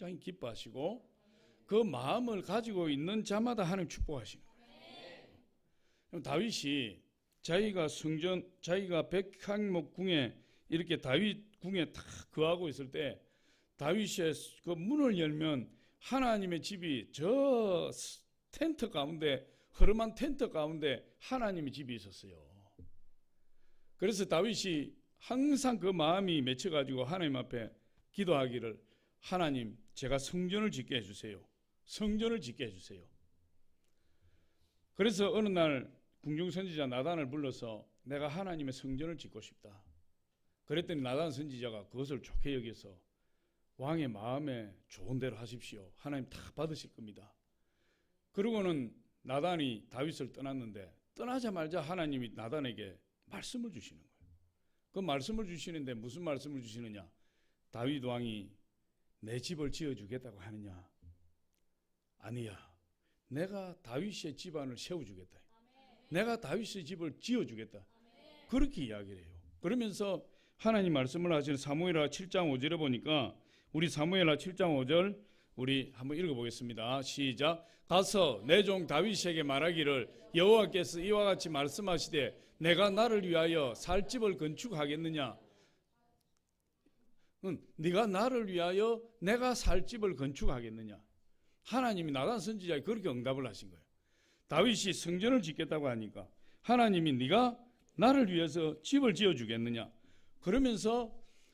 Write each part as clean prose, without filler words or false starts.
굉장히 기뻐하시고 그 마음을 가지고 있는 자마다 하나님 축복하시는 거예요. 다윗이 자기가 백향목궁에 이렇게 다윗 궁에 다 거하고 있을 때 다윗의 그 문을 열면 하나님의 집이 저 텐트 가운데, 허름한 텐트 가운데 하나님의 집이 있었어요. 그래서 다윗이 항상 그 마음이 맺혀가지고 하나님 앞에 기도하기를, 하나님, 제가 성전을 짓게 해주세요. 성전을 짓게 해주세요. 그래서 어느 날 궁중선지자 나단을 불러서 내가 하나님의 성전을 짓고 싶다. 그랬더니 나단 선지자가 그것을 좋게 여겨서 왕의 마음에 좋은 대로 하십시오. 하나님 다 받으실 겁니다. 그러고는 나단이 다윗을 떠났는데, 떠나자마자 하나님이 나단에게 말씀을 주시는 거예요. 그 말씀을 주시는데 무슨 말씀을 주시느냐? 다윗 왕이 내 집을 지어주겠다고 하느냐? 아니야. 내가 다윗의 집안을 세워주겠다. 내가 다윗의 집을 지어주겠다. 그렇게 이야기를 해요. 그러면서 하나님 말씀을 하시는 사무엘하 7장 5절에 보니까, 우리 사무엘하 7장 5절 우리 한번 읽어보겠습니다. 시작. 가서 내 종 다윗에게 말하기를, 여호와께서 이와 같이 말씀하시되 내가 나를 위하여 살 집을 건축하겠느냐? 네가 나를 위하여 내가 살 집을 건축하겠느냐? 하나님이 나단 선지자에 그렇게 응답을 하신 거예요. 다윗이 성전을 짓겠다고 하니까 하나님이 네가 나를 위해서 집을 지어주겠느냐? 그러면서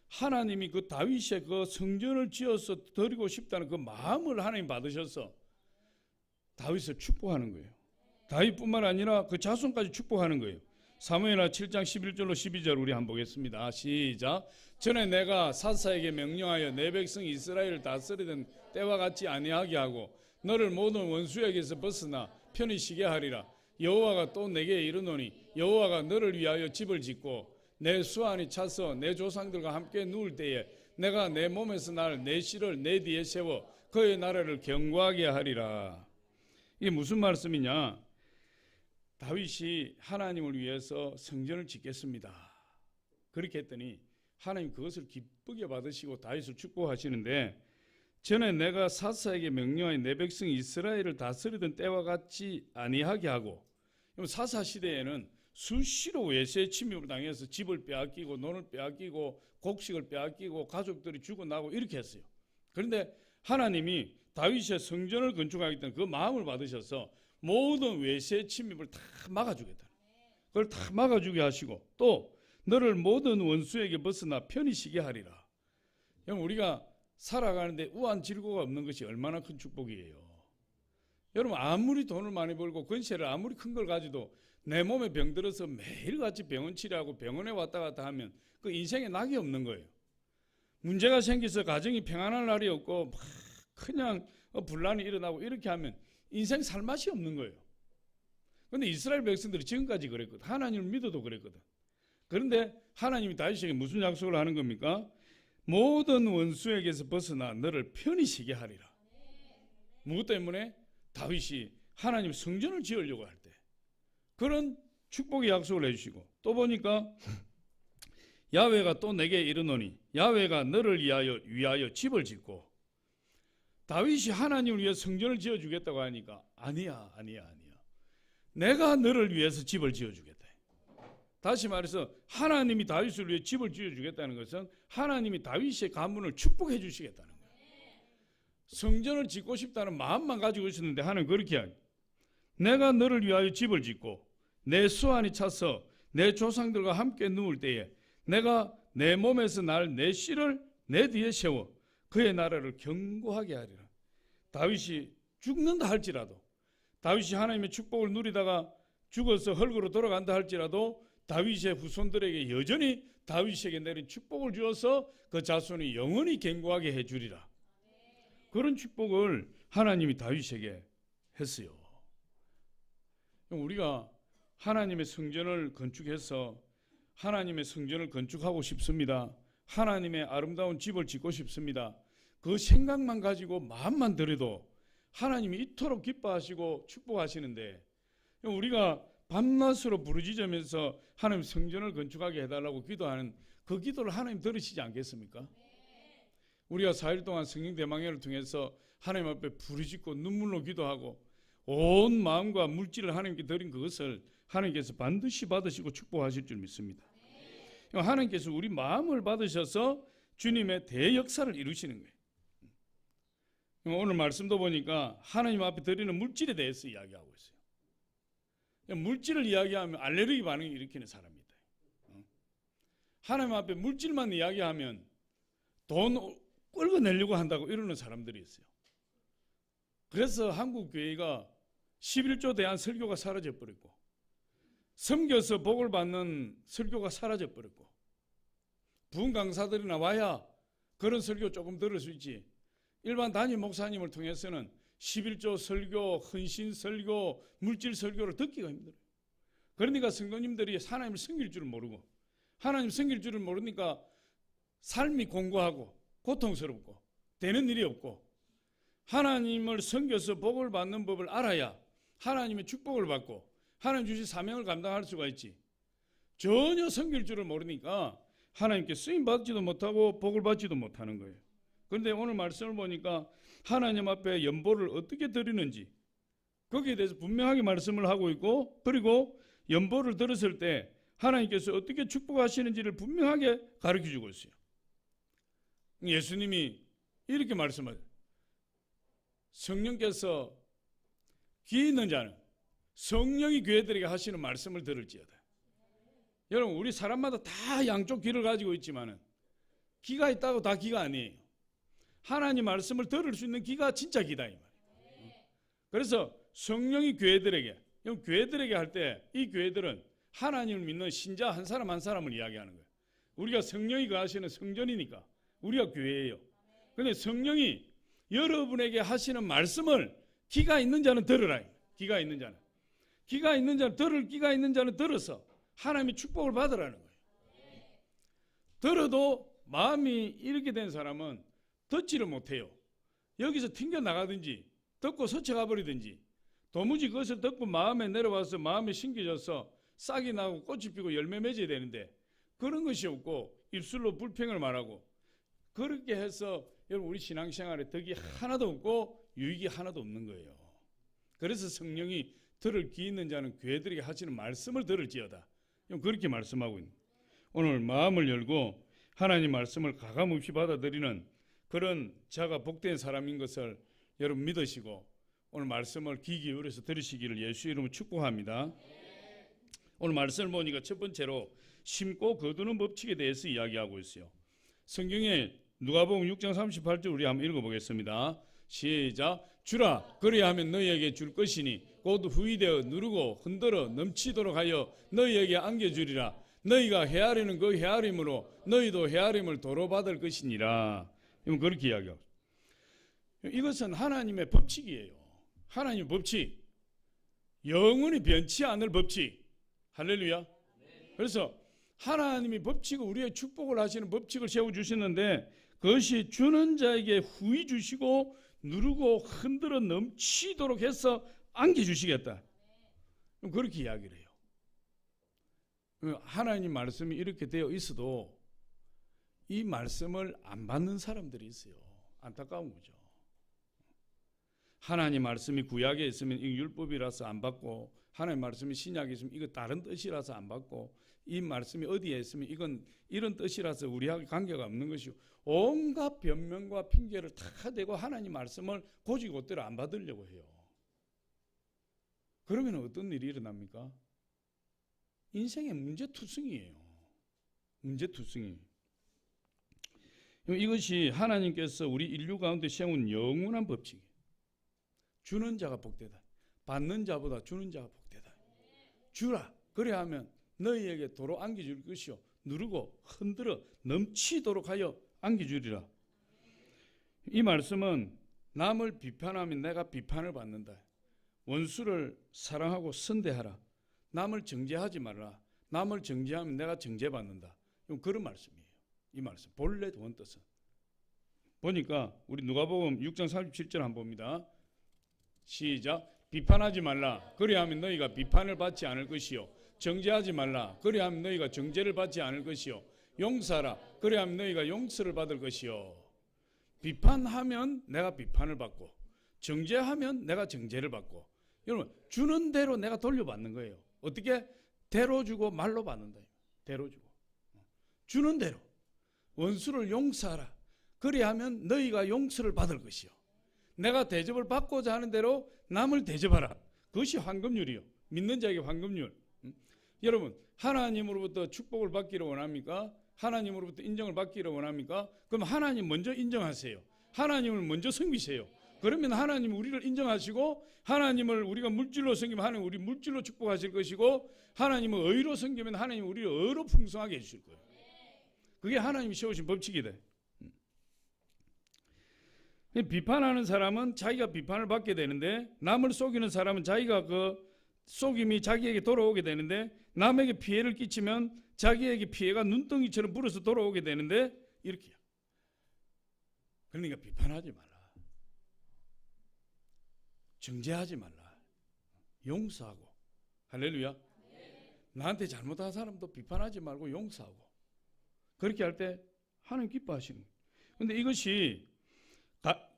하나님이 그 다윗의 그 성전을 지어서 드리고 싶다는 그 마음을 하나님 받으셔서 다윗을 축복하는 거예요. 다윗뿐만 아니라 그 자손까지 축복하는 거예요. 사무엘하 7장 11절로 12절 우리 한번 보겠습니다. 시작. 전에 내가 사사에게 명령하여 내 백성 이스라엘을 다스리던 때와 같이 아니하게 하고 너를 모든 원수에게서 벗어나 편히 쉬게 하리라. 여호와가 또 내게 이르노니 여호와가 너를 위하여 집을 짓고 내 수완이 차서 내 조상들과 함께 누울 때에 내가 내 몸에서 날 내 씨를 내 뒤에 세워 그의 나라를 견고하게 하리라. 이게 무슨 말씀이냐? 다윗이 하나님을 위해서 성전을 짓겠습니다. 그렇게 했더니 하나님 그것을 기쁘게 받으시고 다윗을 축복하시는데, 전에 내가 사사에게 명령하여 내 백성 이스라엘을 다스리던 때와 같이 아니하게 하고, 사사 시대에는 수시로 외세 침입을 당해서 집을 빼앗기고 논을 빼앗기고 곡식을 빼앗기고 가족들이 죽어나고 이렇게 했어요. 그런데 하나님이 다윗의 성전을 건축하겠다는 그 마음을 받으셔서 모든 외세 침입을 다 막아주겠다. 그걸 다 막아주게 하시고 또 너를 모든 원수에게 벗어나 편히 쉬게 하리라. 우리가 살아가는데 우한 질고가 없는 것이 얼마나 큰 축복이에요. 여러분, 아무리 돈을 많이 벌고 권세를 아무리 큰 걸 가지도 내 몸에 병들어서 매일같이 병원 치료하고 병원에 왔다 갔다 하면 그 인생에 낙이 없는 거예요. 문제가 생겨서 가정이 평안할 날이 없고 막 그냥 분란이 일어나고 이렇게 하면 인생 살 맛이 없는 거예요. 그런데 이스라엘 백성들이 지금까지 그랬거든. 하나님을 믿어도 그랬거든. 그런데 하나님이 다윗에게 무슨 약속을 하는 겁니까? 모든 원수에게서 벗어나 너를 편히 쉬게 하리라. 무엇 때문에? 다윗이 하나님 성전을 지으려고 할 때 그런 축복의 약속을 해주시고, 또 보니까 야훼가 또 내게 이르노니 야훼가 너를 위하여 집을 짓고, 다윗이 하나님을 위해 성전을 지어주겠다고 하니까 아니야. 내가 너를 위해서 집을 지어주겠다. 다시 말해서 하나님이 다윗을 위해 집을 지어주겠다는 것은 하나님이 다윗의 가문을 축복해 주시겠다는 거예요. 성전을 짓고 싶다는 마음만 가지고 있었는데 하나님 그렇게 하니 내가 너를 위하여 집을 짓고 내 수완이 차서 내 조상들과 함께 누울 때에 내가 내 몸에서 날 내 씨를 내 뒤에 세워 그의 나라를 견고하게 하리라. 다윗이 죽는다 할지라도, 다윗이 하나님의 축복을 누리다가 죽어서 흙으로 돌아간다 할지라도 다윗의 후손들에게 여전히 다윗에게 내린 축복을 주어서 그 자손이 영원히 견고하게 해주리라. 그런 축복을 하나님이 다윗에게 했어요. 우리가 하나님의 성전을 건축해서 하나님의 성전을 건축하고 싶습니다. 하나님의 아름다운 집을 짓고 싶습니다. 그 생각만 가지고 마음만 들여도 하나님이 이토록 기뻐하시고 축복하시는데, 우리가 밤낮으로 부르짖으면서 하나님 성전을 건축하게 해달라고 기도하는 그 기도를 하나님 들으시지 않겠습니까? 우리가 4일 동안 성령 대망회를 통해서 하나님 앞에 부르짖고 눈물로 기도하고 온 마음과 물질을 하나님께 드린 그것을 하나님께서 반드시 받으시고 축복하실 줄 믿습니다. 하나님께서 우리 마음을 받으셔서 주님의 대역사를 이루시는 거예요. 오늘 말씀도 보니까 하나님 앞에 드리는 물질에 대해서 이야기하고 있어요. 물질을 이야기하면 알레르기 반응을 일으키는 사람이다. 하나님 앞에 물질만 이야기하면 돈 끌어내려고 한다고 이러는 사람들이 있어요. 그래서 한국 교회가 11조 대한 설교가 사라져 버렸고, 섬겨서 복을 받는 설교가 사라져 버렸고, 부흥 강사들이나 와야 그런 설교 조금 들을 수 있지, 일반 단임 목사님을 통해서는 11조 설교, 헌신 설교, 물질 설교를 듣기가 힘들어요. 그러니까 성도님들이 하나님을 섬길 줄을 모르고, 하나님 섬길 줄을 모르니까 삶이 공고하고 고통스럽고 되는 일이 없고, 하나님을 섬겨서 복을 받는 법을 알아야 하나님의 축복을 받고 하나님 주신 사명을 감당할 수가 있지, 전혀 섬길 줄을 모르니까 하나님께 쓰임 받지도 못하고 복을 받지도 못하는 거예요. 그런데 오늘 말씀을 보니까 하나님 앞에 연보를 어떻게 드리는지 거기에 대해서 분명하게 말씀을 하고 있고, 그리고 연보를 들었을 때 하나님께서 어떻게 축복하시는지를 분명하게 가르쳐주고 있어요. 예수님이 이렇게 말씀하세요. 성령께서 귀 있는 자는 성령이 교회들에게 하시는 말씀을 들을지어다. 여러분, 우리 사람마다 다 양쪽 귀를 가지고 있지만은 귀가 있다고 다 귀가 아니에요. 하나님 말씀을 들을 수 있는 귀가 진짜 귀다 이 말이에요. 그래서 성령이 교회들에게 할 때 이 교회들은 하나님을 믿는 신자 한 사람 한 사람을 이야기하는 거예요. 우리가 성령이 거하시는 성전이니까 우리가 교회예요. 그런데 성령이 여러분에게 하시는 말씀을 귀가 있는 자는 들으라. 귀가 있는 자는 들을 귀가 있는 자는 들어서 하나님의 축복을 받으라는 거예요. 들어도 마음이 이렇게 된 사람은 듣지를 못해요. 여기서 튕겨 나가든지 듣고 스쳐가 버리든지, 도무지 그것을 듣고 마음에 내려와서 마음에 심겨져서 싹이 나고 꽃이 피고 열매 맺어야 되는데 그런 것이 없고 입술로 불평을 말하고, 그렇게 해서 여러분 우리 신앙생활에 덕이 하나도 없고 유익이 하나도 없는 거예요. 그래서 성령이 들을 귀 있는 자는 교회들에게 하시는 말씀을 들을지어다, 그렇게 말씀하고 있는, 오늘 마음을 열고 하나님 말씀을 가감없이 받아들이는 그런 자가 복된 사람인 것을 여러분 믿으시고 오늘 말씀을 귀 기울여서 들으시기를 예수 이름으로 축복합니다. 오늘 말씀을 보니까 첫 번째로 심고 거두는 법칙에 대해서 이야기하고 있어요. 성경에 누가복음 6장 38절 우리 한번 읽어보겠습니다. 시작. 주라 그래야 하면 너희에게 줄 것이니 곧 후이되어 누르고 흔들어 넘치도록 하여 너희에게 안겨주리라. 너희가 헤아리는 그 헤아림으로 너희도 헤아림을 도로 받을 것이니라. 그렇게 이야기하고, 이것은 하나님의 법칙이에요. 하나님의 법칙, 영원히 변치 않을 법칙. 할렐루야. 그래서 하나님이 법칙을, 우리의 축복을 하시는 법칙을 세워주셨는데 그것이 주는 자에게 후히 주시고 누르고 흔들어 넘치도록 해서 안겨주시겠다. 그렇게 이야기를 해요. 하나님 말씀이 이렇게 되어 있어도 이 말씀을 안 받는 사람들이 있어요. 안타까운 거죠. 하나님 말씀이 구약에 있으면 이 율법이라서 안 받고, 하나님 말씀이 신약에 있으면 이거 다른 뜻이라서 안 받고, 이 말씀이 어디에 있으면 이건 이런 뜻이라서 우리하고 관계가 없는 것이고, 온갖 변명과 핑계를 다 대고 하나님 말씀을 고지고대로 안 받으려고 해요. 그러면 어떤 일이 일어납니까? 인생의 문제투성이에요. 문제투성이. 이것이 하나님께서 우리 인류 가운데 세운 영원한 법칙이에요. 주는 자가 복되다. 받는 자보다 주는 자가 복되다. 주라. 그래야 하면 너희에게 도로 안겨줄 것이요 누르고 흔들어 넘치도록 하여 안겨주리라. 이 말씀은 남을 비판하면 내가 비판을 받는다. 원수를 사랑하고 선대하라. 남을 정죄하지 말라. 남을 정죄하면 내가 정죄받는다. 그런 말씀이에요. 이 말씀 본래 원뜻은 보니까 우리 누가복음 6장 37절 한번 봅니다. 시작. 비판하지 말라. 그리하면 너희가 비판을 받지 않을 것이요 정죄하지 말라. 그리하면 너희가 정죄를 받지 않을 것이요 용서하라. 그리하면 너희가 용서를 받을 것이요. 비판하면 내가 비판을 받고, 정죄하면 내가 정죄를 받고. 여러분, 주는 대로 내가 돌려받는 거예요. 어떻게? 대로 주고 말로 받는다. 대로 주고. 주는 대로. 원수를 용서하라. 그리하면 너희가 용서를 받을 것이요. 내가 대접을 받고자 하는 대로 남을 대접하라. 그것이 황금률이요. 믿는 자에게 황금률. 여러분, 하나님으로부터 축복을 받기를 원합니까? 하나님으로부터 인정을 받기를 원합니까? 그럼 하나님 먼저 인정하세요. 하나님을 먼저 섬기세요. 그러면 하나님 우리를 인정하시고, 하나님을 우리가 물질로 섬기면 하나님 우리 물질로 축복하실 것이고, 하나님을 의로 섬기면 하나님 우리를 의로 풍성하게 해주실 거예요. 그게 하나님이 세우신 법칙이다. 비판하는 사람은 자기가 비판을 받게 되는데, 남을 속이는 사람은 자기가 그 속임이 자기에게 돌아오게 되는데, 남에게 피해를 끼치면 자기에게 피해가 눈덩이처럼 불어서 돌아오게 되는데, 이렇게요. 그러니까 비판하지 말라. 정죄하지 말라. 용서하고. 할렐루야. 나한테 잘못한 사람도 비판하지 말고 용서하고. 그렇게 할 때 하나님 기뻐하시는 거예요. 그런데 이것이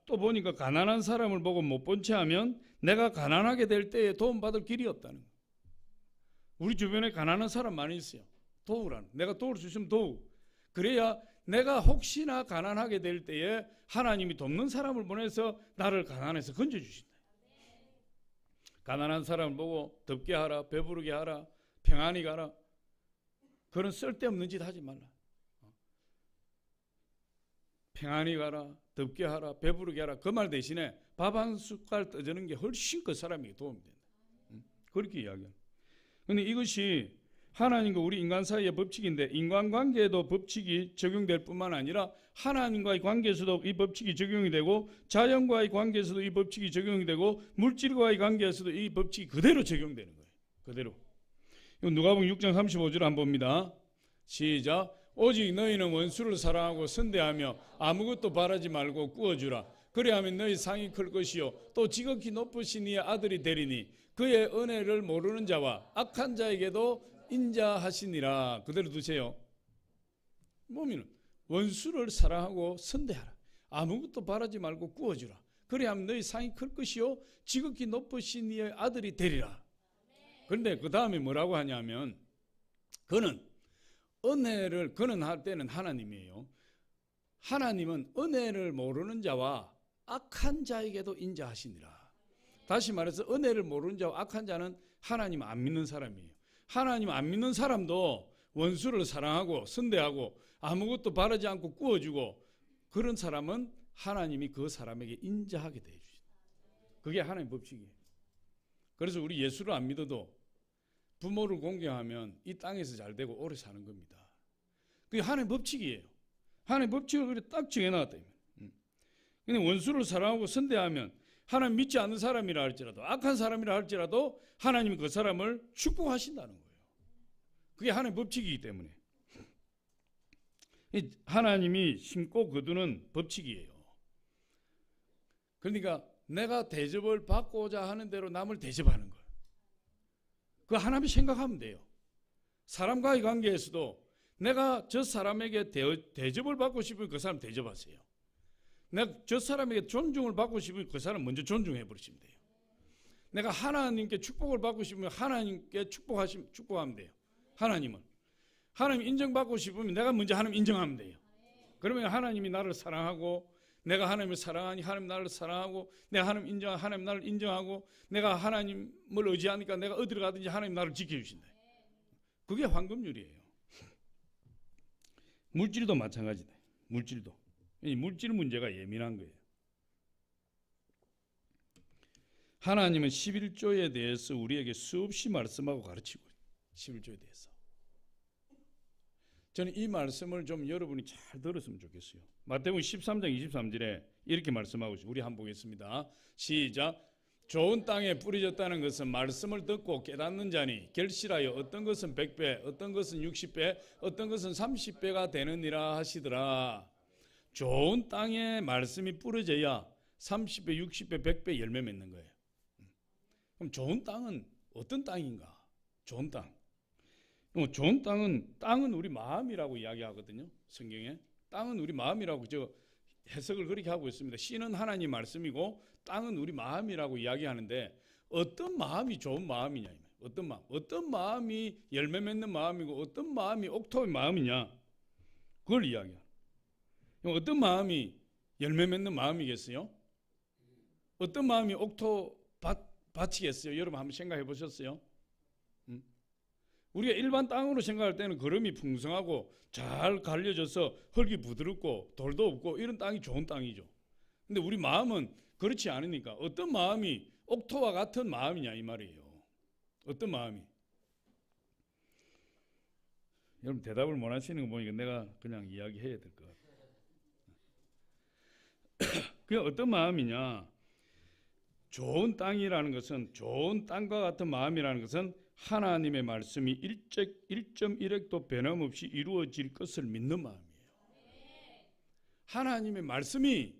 또 보니까 가난한 사람을 보고 못 본 채 하면 내가 가난하게 될 때에 도움받을 길이 없다는 거예요. 우리 주변에 가난한 사람 많이 있어요. 도우라는. 내가 도울 수 있으면 도우. 그래야 내가 혹시나 가난하게 될 때에 하나님이 돕는 사람을 보내서 나를 가난해서 건져주신다. 가난한 사람을 보고 덥게 하라, 배부르게 하라, 평안히 가라. 그런 쓸데없는 짓 하지 말라. 평안히 가라, 덥게 하라, 배부르게 하라. 그 말 대신에 밥 한 숟갈 떠주는 게 훨씬 그 사람에게 도움이 된다. 그렇게 이야기합니다. 그런데 이것이 하나님과 우리 인간 사이의 법칙인데, 인간관계에도 법칙이 적용될 뿐만 아니라 하나님과의 관계에서도 이 법칙이 적용이 되고, 자연과의 관계에서도 이 법칙이 적용이 되고, 물질과의 관계에서도 이 법칙이 그대로 적용되는 거예요. 그대로. 누가복음 6장 35절 한번 봅니다. 시작. 오직 너희는 원수를 사랑하고 선대하며 아무것도 바라지 말고 꾸어주라. 그리하면 너희 상이 클 것이요 또 지극히 높으신 이의 아들이 되리니 그의 은혜를 모르는 자와 악한 자에게도 인자하시니라. 그대로 두세요. 보면 원수를 사랑하고 선대하라. 아무것도 바라지 말고 꾸어주라. 그리하면 너희 상이 클 것이요 지극히 높으신 이의 아들이 되리라. 그런데 그 다음에 뭐라고 하냐면, 그는 은혜를, 그는 할 때는 하나님이에요. 하나님은 은혜를 모르는 자와 악한 자에게도 인자하시니라. 다시 말해서 은혜를 모르는 자와 악한 자는 하나님 안 믿는 사람이에요. 하나님 안 믿는 사람도 원수를 사랑하고 선대하고 아무것도 바라지 않고 꾸어주고, 그런 사람은 하나님이 그 사람에게 인자하게 돼 주신다. 그게 하나님의 법칙이에요. 그래서 우리 예수를 안 믿어도 부모를 공경하면 이 땅에서 잘 되고 오래 사는 겁니다. 그게 하나님의 법칙이에요. 하나님의 법칙을 그렇게 딱 정해놨다. 근데 원수를 사랑하고 선대하면 하나님 믿지 않는 사람이라 할지라도, 악한 사람이라 할지라도 하나님이 그 사람을 축복하신다는 거예요. 그게 하나님의 법칙이기 때문에. 하나님이 심고 거두는 법칙이에요. 그러니까 내가 대접을 받고자 하는 대로 남을 대접하는 거예요. 그거 하나님이 생각하면 돼요. 사람과의 관계에서도 내가 저 사람에게 대접을 받고 싶으면 그 사람 대접하세요. 내가 저 사람에게 존중을 받고 싶으면 그 사람 먼저 존중해 버리시면 돼요. 내가 하나님께 축복을 받고 싶으면 하나님께 축복하면 돼요. 하나님 인정받고 싶으면 내가 먼저 하나님 인정하면 돼요. 그러면 하나님이 나를 사랑하고, 내가 하나님을 사랑하니 하나님 나를 사랑하고, 내가 하나님 나를 인정하고, 내가 하나님을 의지하니까 내가 어디로 가든지 하나님 나를 지켜주신다. 그게 황금률이에요. 물질도 마찬가지다. 물질도. 이 물질 문제가 예민한 거예요. 하나님은 11조에 대해서 우리에게 수없이 말씀하고 가르치고 있어요. 11조에 대해서. 저는 이 말씀을 좀 여러분이 잘 들었으면 좋겠어요. 마태복음 13장 23절에 이렇게 말씀하고 있어요. 우리 한번 보겠습니다. 시작. 좋은 땅에 뿌려졌다는 것은 말씀을 듣고 깨닫는 자니 결실하여 어떤 것은 100배, 어떤 것은 60배, 어떤 것은 30배가 되느니라 하시더라. 좋은 땅에 말씀이 뿌려져야 30배, 60배, 100배 열매 맺는 거예요. 그럼 좋은 땅은 어떤 땅인가? 좋은 땅. 좋은 땅은 우리 마음이라고 이야기하거든요. 성경에. 땅은 우리 마음이라고 해석을 그렇게 하고 있습니다. 씨는 하나님 말씀이고 땅은 우리 마음이라고 이야기하는데 어떤 마음이 좋은 마음이냐, 어떤 마음이 열매 맺는 마음이고 어떤 마음이 옥토의 마음이냐, 그걸 이야기해요. 어떤 마음이 열매 맺는 마음이겠어요? 어떤 마음이 옥토 밭이겠어요? 여러분 한번 생각해 보셨어요? 우리가 일반 땅으로 생각할 때는 거름이 풍성하고 잘 갈려져서 흙이 부드럽고 돌도 없고 이런 땅이 좋은 땅이죠. 근데 우리 마음은 그렇지 않으니까 어떤 마음이 옥토와 같은 마음이냐 이 말이에요. 어떤 마음이? 여러분 대답을 못 하시는 거 보니까 내가 그냥 이야기해야 될 것 같아요. 그게 어떤 마음이냐? 좋은 땅이라는 것은, 좋은 땅과 같은 마음이라는 것은 하나님의 말씀이 1.1획도 변함없이 이루어질 것을 믿는 마음이에요. 하나님의 말씀이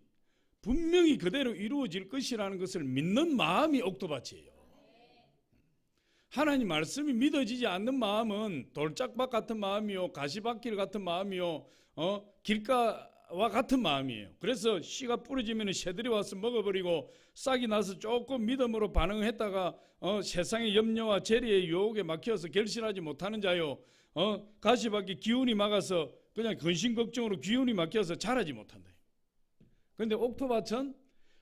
분명히 그대로 이루어질 것이라는 것을 믿는 마음이 옥토밭이에요. 하나님 말씀이 믿어지지 않는 마음은 돌짝밭 같은 마음이요, 가시밭길 같은 마음이요, 길가와 같은 마음이에요. 그래서 씨가 뿌려지면 새들이 와서 먹어버리고 싹이 나서 조금 믿음으로 반응했다가 세상의 염려와 재리의 유혹에 막혀서 결실하지 못하는 자요, 가시밭길 기운이 막아서 그냥 근심 걱정으로 기운이 막혀서 자라지 못한다. 그런데 옥토밭은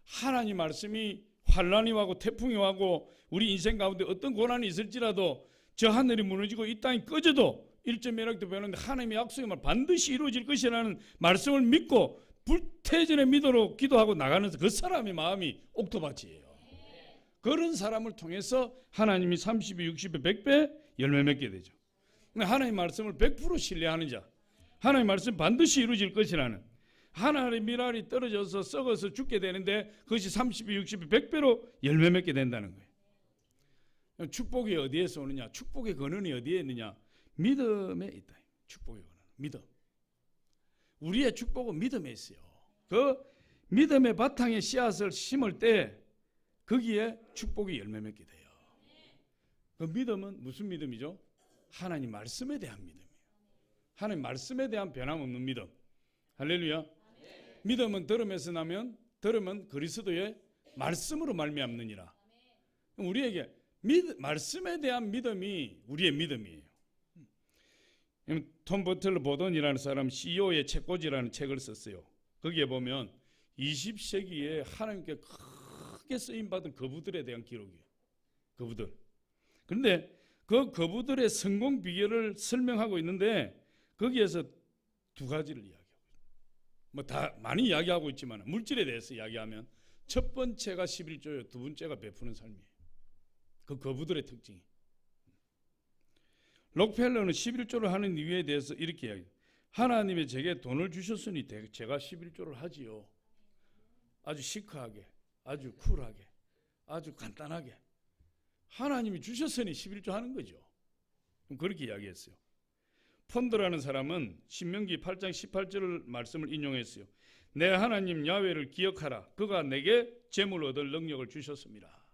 하나님 말씀이 환란이 와고 태풍이 와고 우리 인생 가운데 어떤 고난이 있을지라도 저 하늘이 무너지고 이 땅이 꺼져도 1.1획도 변하는데 하나님의 약속의 말 반드시 이루어질 것이라는 말씀을 믿고 불태전의 믿음으로 기도하고 나가는 그 사람의 마음이 옥토밭이에요. 그런 사람을 통해서 하나님이 30배, 60배, 100배 열매 맺게 되죠. 하나님 말씀을 100% 신뢰하는 자, 하나님 말씀 반드시 이루어질 것이라는, 하나님의 미랄이 떨어져서 썩어서 죽게 되는데 그것이 30배, 60배, 100배로 열매 맺게 된다는 거예요. 축복이 어디에서 오느냐? 축복의 근원이 어디에 있느냐? 믿음에 있다. 축복의 근원, 믿음. 우리의 축복은 믿음에 있어요. 그 믿음의 바탕에 씨앗을 심을 때 거기에 축복이 열매 맺게 돼요. 그 믿음은 무슨 믿음이죠? 하나님 말씀에 대한 믿음이에요. 하나님 말씀에 대한 변함없는 믿음. 할렐루야. 믿음은 들음에서 나면 들음은 그리스도의 말씀으로 말미암느니라. 우리에게 말씀에 대한 믿음이 우리의 믿음이에요. 톰 버틀러 보던이라는 사람 CEO의 책꽂이라는 책을 썼어요. 거기에 보면 20세기에 하나님께 크게 쓰임받은 거부들에 대한 기록이에요. 거부들. 그런데 그 거부들의 성공 비결을 설명하고 있는데 거기에서 두 가지를 이야기해요. 뭐 다 많이 이야기하고 있지만 물질에 대해서 이야기하면 첫 번째가 11조예요. 두 번째가 베푸는 삶이에요. 그 거부들의 특징이. 록펠러는 11조를 하는 이유에 대해서 이렇게 이야기해요. 하나님이 제게 돈을 주셨으니 제가 11조를 하지요. 아주 시크하게, 아주 쿨하게, 아주 간단하게. 하나님이 주셨으니 11조 하는 거죠. 그렇게 이야기했어요. 폰드라는 사람은 신명기 8장 18절 말씀을 인용했어요. 내 하나님 야훼를 기억하라. 그가 내게 재물 얻을 능력을 주셨습니다.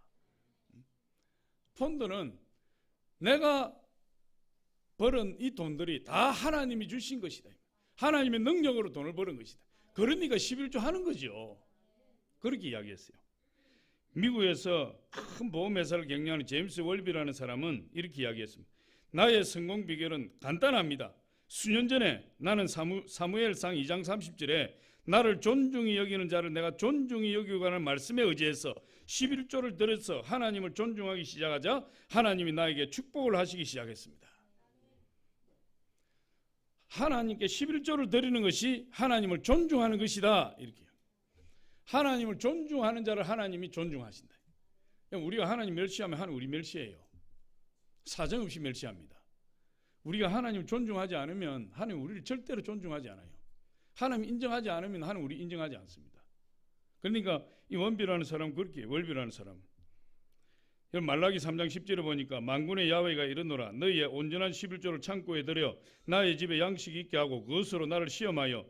폰드는 내가 벌은 이 돈들이 다 하나님이 주신 것이다. 하나님의 능력으로 돈을 버는 것이다. 그러니까 11조 하는 거죠. 그렇게 이야기했어요. 미국에서 큰 보험회사를 경영하는 제임스 월비라는 사람은 이렇게 이야기했습니다. 나의 성공 비결은 간단합니다. 수년 전에 나는 사무엘상 2장 30절에 나를 존중히 여기는 자를 내가 존중히 여기고 하는 말씀에 의지해서 11조를 들여서 하나님을 존중하기 시작하자 하나님이 나에게 축복을 하시기 시작했습니다. 하나님께 11조를 드리는 것이 하나님을 존중하는 것이다. 이렇게 하나님을 존중하는 자를 하나님이 존중하신다. 우리가 하나님 멸시하면 하나님 우리 멸시해요. 사정없이 멸시합니다. 우리가 하나님을 존중하지 않으면 하나님 우리를 절대로 존중하지 않아요. 하나님 인정하지 않으면 하나님 우리 인정하지 않습니다. 그러니까 이 월비라는 사람 그렇게 월비라는 사람 말라기 3장 10절에 보니까 만군의 야훼가 이르노라 너희의 온전한 11조를 창고에 들여 나의 집에 양식이 있게 하고 그것으로 나를 시험하여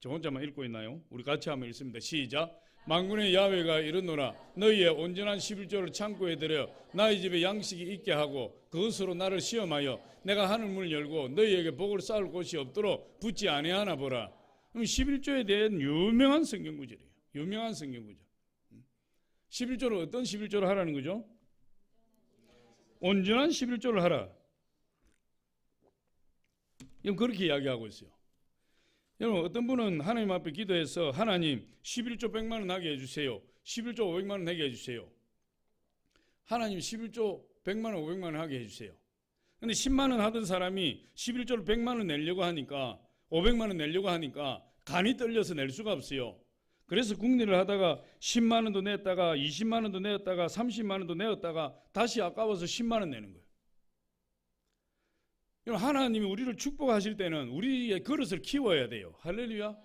저 혼자만 읽고 있나요? 우리 같이 한번 읽습니다. 시작. 만군의 야훼가 이르노라 너희의 온전한 11조를 창고에 들여 나의 집에 양식이 있게 하고 그것으로 나를 시험하여 내가 하늘 문을 열고 너희에게 복을 쌓을 곳이 없도록 붙지 아니하나 보라. 그럼 11조에 대한 유명한 성경 구절이에요. 유명한 성경 구절. 11조를 어떤 11조를 하라는 거죠? 온전한 11조를 하라. 이건 그렇게 이야기하고 있어요. 여러분, 어떤 분은 하나님 앞에 기도해서 하나님 11조 100만 원 하게 해주세요. 11조 500만 원 하게 해주세요. 하나님 11조 100만 원 500만 원 하게 해주세요. 근데 10만 원 하던 사람이 11조를 100만 원 내려고 하니까 500만 원 내려고 하니까 간이 떨려서 낼 수가 없어요. 그래서 국리를 하다가 10만 원도 냈다가 20만 원도 냈다가 30만 원도 내었다가 다시 아까워서 10만 원 내는 거예요. 하나님이 우리를 축복하실 때는 우리의 그릇을 키워야 돼요. 할렐루야.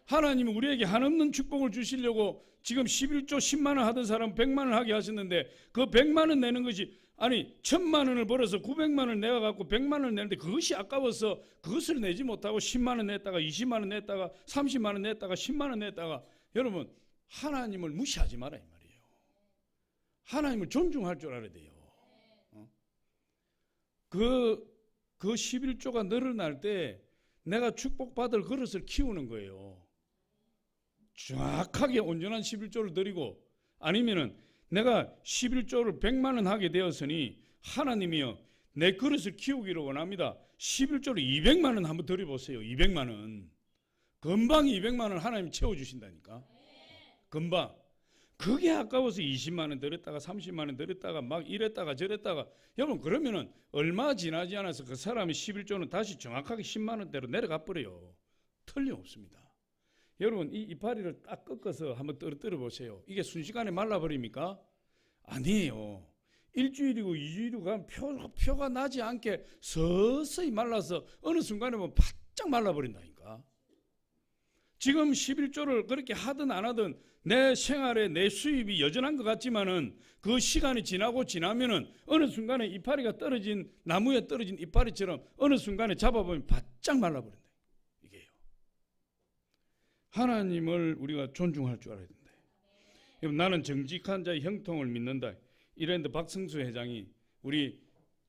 하나님이 우리에게 한없는 축복을 주시려고 지금 11조 10만 원 하던 사람 100만 원 하게 하셨는데 그 100만 원 내는 것이 아니 1000만 원을 벌어서 900만 원을 내어갖고 100만 원을 내는데 그것이 아까워서 그것을 내지 못하고 10만 원 냈다가 20만 원 냈다가 30만 원 냈다가 10만 원 냈다가 여러분 하나님을 무시하지 마라 이 말이에요. 하나님을 존중할 줄 알아야 돼요. 그 11조가 늘어날 때 내가 축복받을 그릇을 키우는 거예요. 정확하게 온전한 11조를 드리고 아니면은 내가 11조를 100만 원 하게 되었으니 하나님이요 내 그릇을 키우기를 원합니다. 11조를 200만 원 한번 드려보세요. 200만 원. 금방 200만 원 하나님 채워주신다니까. 금방. 그게 아까워서 20만 원 드렸다가 30만 원 드렸다가 막 이랬다가 저랬다가 여러분 그러면은 얼마 지나지 않아서 그 사람의 11조는 다시 정확하게 10만 원대로 내려가 버려요. 틀림없습니다. 여러분 이 이파리를 딱 꺾어서 한번 떨어뜨려 보세요. 이게 순식간에 말라버립니까? 아니에요. 일주일이고 2주일이고 가면 표가 나지 않게 서서히 말라서 어느 순간에 보면 바짝 말라버린다니까. 지금 11조를 그렇게 하든 안 하든 내 생활에 내 수입이 여전한 것 같지만은 그 시간이 지나면은 어느 순간에 이파리가 떨어진 나무에 떨어진 이파리처럼 어느 순간에 잡아보면 바짝 말라버린다. 이게요. 하나님을 우리가 존중할 줄 알아야 된다. 나는 정직한 자의 형통을 믿는다. 이랬는데 박성수 회장이 우리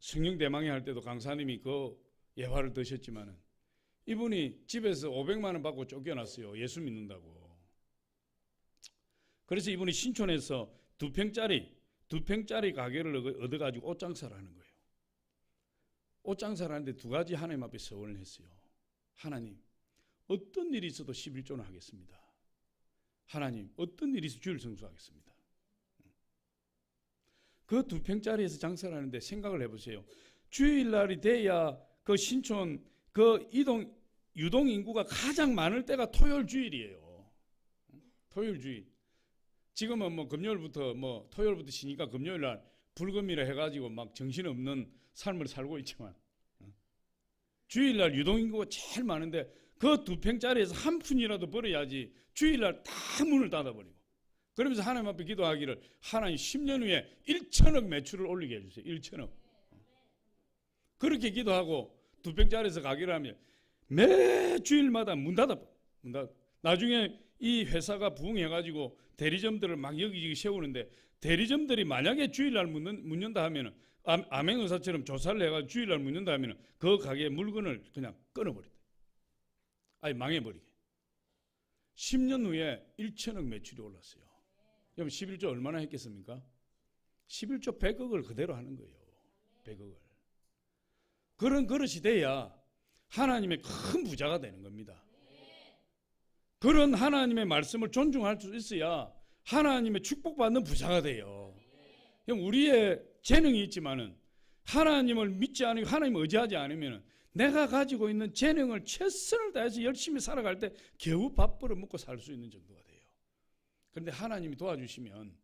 성령대망회 할 때도 강사님이 그 예화를 드셨지만은 이분이 집에서 500만 원 받고 쫓겨났어요. 예수 믿는다고. 그래서 이분이 신촌에서 두 평짜리 가게를 얻어가지고 옷장사를 하는 거예요. 옷장사를 하는데 두 가지 하나님 앞에 서원을 했어요. 하나님, 어떤 일이 있어도 11조는 하겠습니다. 하나님, 어떤 일이 있어도 주일 성수하겠습니다. 그 두 평짜리에서 장사를 하는데 생각을 해보세요. 주일날이 돼야 그 신촌 그 유동 인구가 가장 많을 때가 토요일 주일이에요. 토요일 주일. 지금은 뭐 금요일부터 뭐 토요일부터 쉬니까 금요일 날 불금이라 해가지고 막 정신없는 삶을 살고 있지만 주일 날 유동 인구가 제일 많은데 그 두 평짜리에서 한 푼이라도 벌어야지 주일 날 다 문을 닫아버리고 그러면서 하나님 앞에 기도하기를 하나님 10년 후에 1천억 매출을 올리게 해주세요. 1천억. 그렇게 기도하고 두 평짜리에서 가기를 하면 매 주일마다 문 닫아. 나중에 이 회사가 부흥해가지고 대리점들을 막 여기저기 세우는데 대리점들이 만약에 주일날 문 연다 하면은 아멘 의사처럼 조사를 해가지고 주일날 문 연다 하면은 그 가게의 물건을 그냥 끊어버린다. 아니 망해버리게. 10년 후에 1천억 매출이 올랐어요. 그럼 11조 얼마나 했겠습니까? 11조 100억을 그대로 하는 거예요. 100억을. 그런 그릇이 돼야 하나님의 큰 부자가 되는 겁니다. 그런 하나님의 말씀을 존중할 수 있어야 하나님의 축복받는 부자가 돼요. 우리의 재능이 있지만은 하나님을 믿지 않고 하나님을 의지하지 않으면 내가 가지고 있는 재능을 최선을 다해서 열심히 살아갈 때 겨우 밥벌어 먹고 살 수 있는 정도가 돼요. 그런데 하나님이 도와주시면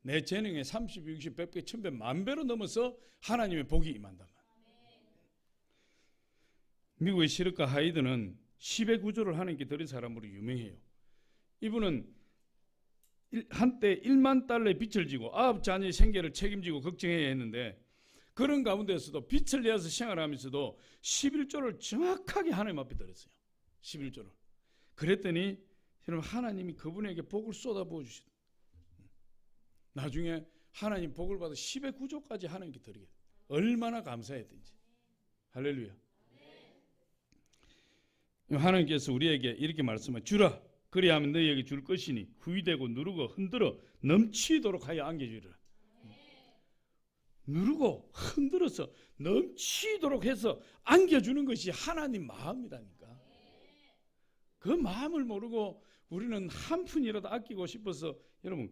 내 재능의 30, 60, 100배, 1000배, 만배로 넘어서 하나님의 복이 임한단 말이에요. 미국의 시르카 하이드는 10의 구조를 하나님께 드린 사람으로 유명해요. 이분은 한때 1만 달러의 빚을 지고 9자녀의 생계를 책임지고 걱정해야 했는데 그런 가운데서도 빚을 내어서 생활하면서도 11조를 정확하게 하나님 앞에 드렸어요. 11조를. 그랬더니 여러분 하나님이 그분에게 복을 쏟아부어 주시다. 나중에 하나님 복을 받아 10의 구조까지 하나님께 드리게 돼요. 얼마나 감사했든지. 할렐루야. 하나님께서 우리에게 이렇게 말씀하여 주라. 그리하면 너희에게 줄 것이니 후이되고 누르고 흔들어 넘치도록 하여 안겨주리라. 누르고 흔들어서 넘치도록 해서 안겨주는 것이 하나님 마음이라니까. 그 마음을 모르고 우리는 한 푼이라도 아끼고 싶어서 여러분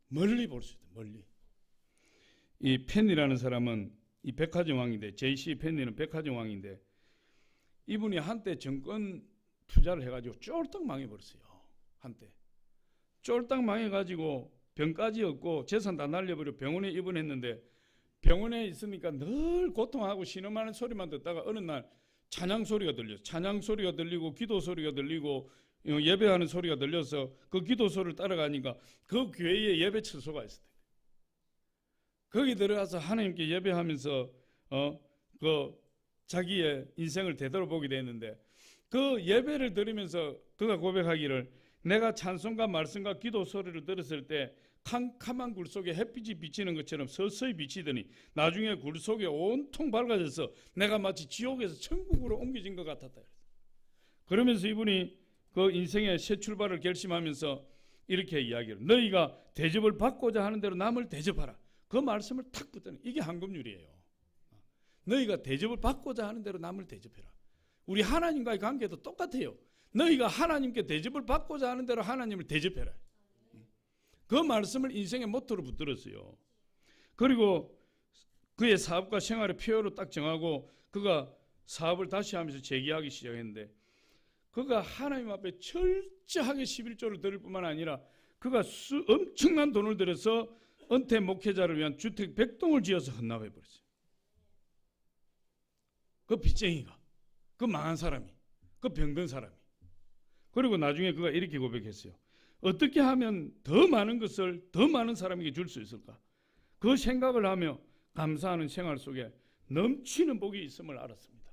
멀리 볼 수 있다. 멀리. 이 펜이라는 사람은 이 백화점 왕인데, J.C. 펜이는 백화점 왕인데, 이분이 한때 정권 투자를 해가지고 쫄딱 망해버렸어요. 한때 쫄딱 망해가지고 병까지 얻고 재산 다 날려버려 병원에 입원했는데, 병원에 있으니까 늘 고통하고 신음하는 소리만 듣다가 어느 날 찬양 소리가 들려서, 찬양 소리가 들리고 기도 소리가 들리고 예배하는 소리가 들려서 그 기도 소리를 따라가니까 그 교회에 예배 처소가 있었대. 거기 들어가서 하나님께 예배하면서 그 자기의 인생을 되돌아보게 됐는데, 그 예배를 들으면서 그가 고백하기를, 내가 찬송과 말씀과 기도 소리를 들었을 때 캄캄한 굴 속에 햇빛이 비치는 것처럼 서서히 비치더니 나중에 굴 속에 온통 밝아져서 내가 마치 지옥에서 천국으로 옮겨진 것 같았다. 그러면서 이분이 그 인생의 새 출발을 결심하면서 이렇게 이야기를, 너희가 대접을 받고자 하는 대로 남을 대접하라. 그 말씀을 탁 붙더니 이게 한금률이에요. 너희가 대접을 받고자 하는 대로 남을 대접해라. 우리 하나님과의 관계도 똑같아요. 너희가 하나님께 대접을 받고자 하는 대로 하나님을 대접해라. 그 말씀을 인생의 모토로 붙들었어요. 그리고 그의 사업과 생활의 표어로 딱 정하고 그가 사업을 다시 하면서 재기하기 시작했는데, 그가 하나님 앞에 철저하게 11조를 드릴 뿐만 아니라 그가 엄청난 돈을 들여서 은퇴 목회자를 위한 주택 100동을 지어서 헌납해버렸어요. 그 빚쟁이가, 그 망한 사람이, 그 병든 사람이. 그리고 나중에 그가 이렇게 고백했어요. 어떻게 하면 더 많은 것을 더 많은 사람에게 줄 수 있을까? 그 생각을 하며 감사하는 생활 속에 넘치는 복이 있음을 알았습니다.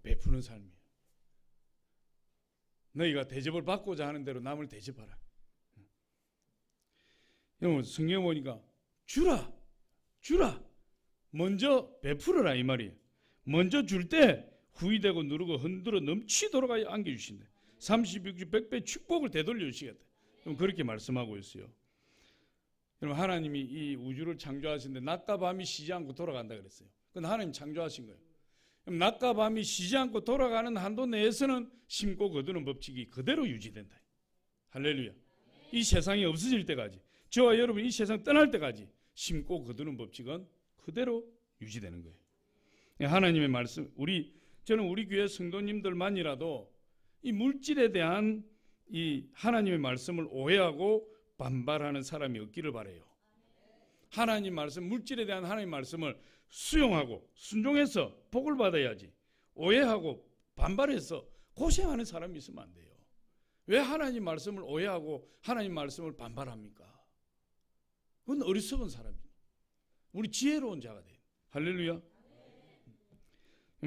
베푸는 삶이에요. 너희가 대접을 받고자 하는 대로 남을 대접하라. 여러분 성경 보니까 주라, 주라, 먼저 베풀어라 이 말이에요. 먼저 줄 때 후이되고 누르고 흔들어 넘치도록 안겨주신대. 36주 100배 축복을 되돌려 주시겠다. 그렇게 말씀하고 있어요. 여러분 하나님이 이 우주를 창조하시는데 낮과 밤이 쉬지 않고 돌아간다 그랬어요. 그건 하나님 창조하신 거예요. 그럼 낮과 밤이 쉬지 않고 돌아가는 한도 내에서는 심고 거두는 법칙이 그대로 유지된다. 할렐루야. 이 세상이 없어질 때까지, 저와 여러분 이 세상 떠날 때까지 심고 거두는 법칙은 그대로 유지되는 거예요. 하나님의 말씀, 저는 우리 교회 성도님들만이라도 이 물질에 대한 이 하나님의 말씀을 오해하고 반발하는 사람이 없기를 바라요. 하나님 말씀, 물질에 대한 하나님 말씀을 수용하고 순종해서 복을 받아야지, 오해하고 반발해서 고생하는 사람이 있으면 안 돼요. 왜 하나님 말씀을 오해하고 하나님 말씀을 반발합니까? 그건 어리석은 사람이에요. 우리 지혜로운 자가 돼요. 할렐루야.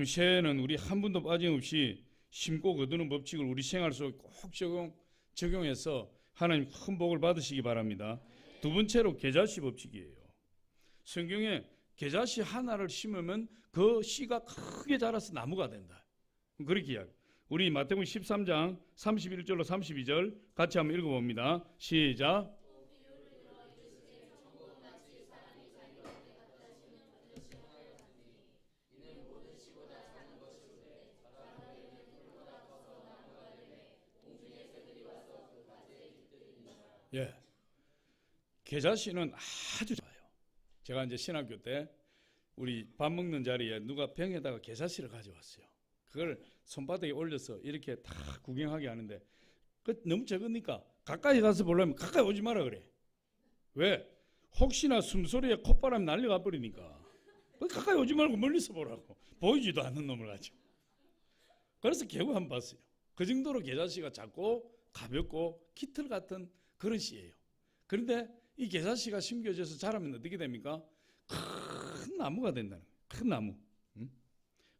새해는 우리 한 분도 빠짐없이 심고 거두는 법칙을 우리 생활 속에 꼭 적용해서 하나님 큰 복을 받으시기 바랍니다. 두 번째로 계자씨 법칙이에요. 성경에 계자씨 하나를 심으면 그 씨가 크게 자라서 나무가 된다. 그렇게 이야기. 우리 마태복음 13장 31절로 32절 같이 한번 읽어봅니다. 시작. 예, 계자씨는 아주 좋아요. 제가 이제 신학교 때 우리 밥 먹는 자리에 누가 병에다가 계자씨를 가져왔어요. 그걸 손바닥에 올려서 이렇게 다 구경하게 하는데 그 너무 적으니까 가까이 가서 보려면 가까이 오지 마라 그래. 왜? 혹시나 숨소리에 콧바람이 날려가 버리니까 가까이 오지 말고 멀리서 보라고. 보이지도 않는 놈을 가지고. 그래서 결국 한번 봤어요. 그 정도로 계자씨가 작고 가볍고 깃털 같은 그런 씨예요. 그런데 이 계자씨가 심겨져서 자라면 어떻게 됩니까? 큰 나무가 된다는 거예요. 큰 나무.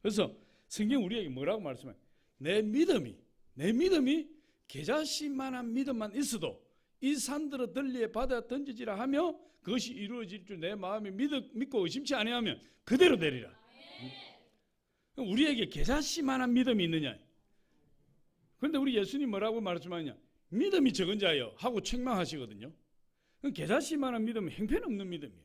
그래서 성경 우리에게 뭐라고 말씀해요? 내 믿음이 계자씨만한 믿음만 있어도 이 산들을 들리에 바다에 던지지라 하며 그것이 이루어질 줄 내 마음이 믿고 의심치 아니하면 그대로 되리라. 우리에게 겨자씨만한 믿음이 있느냐? 그런데 우리 예수님 뭐라고 말씀하냐? 믿음이 적은 자여 하고 책망하시거든요. 겨자씨만한 믿음은 형편없는 믿음이에요.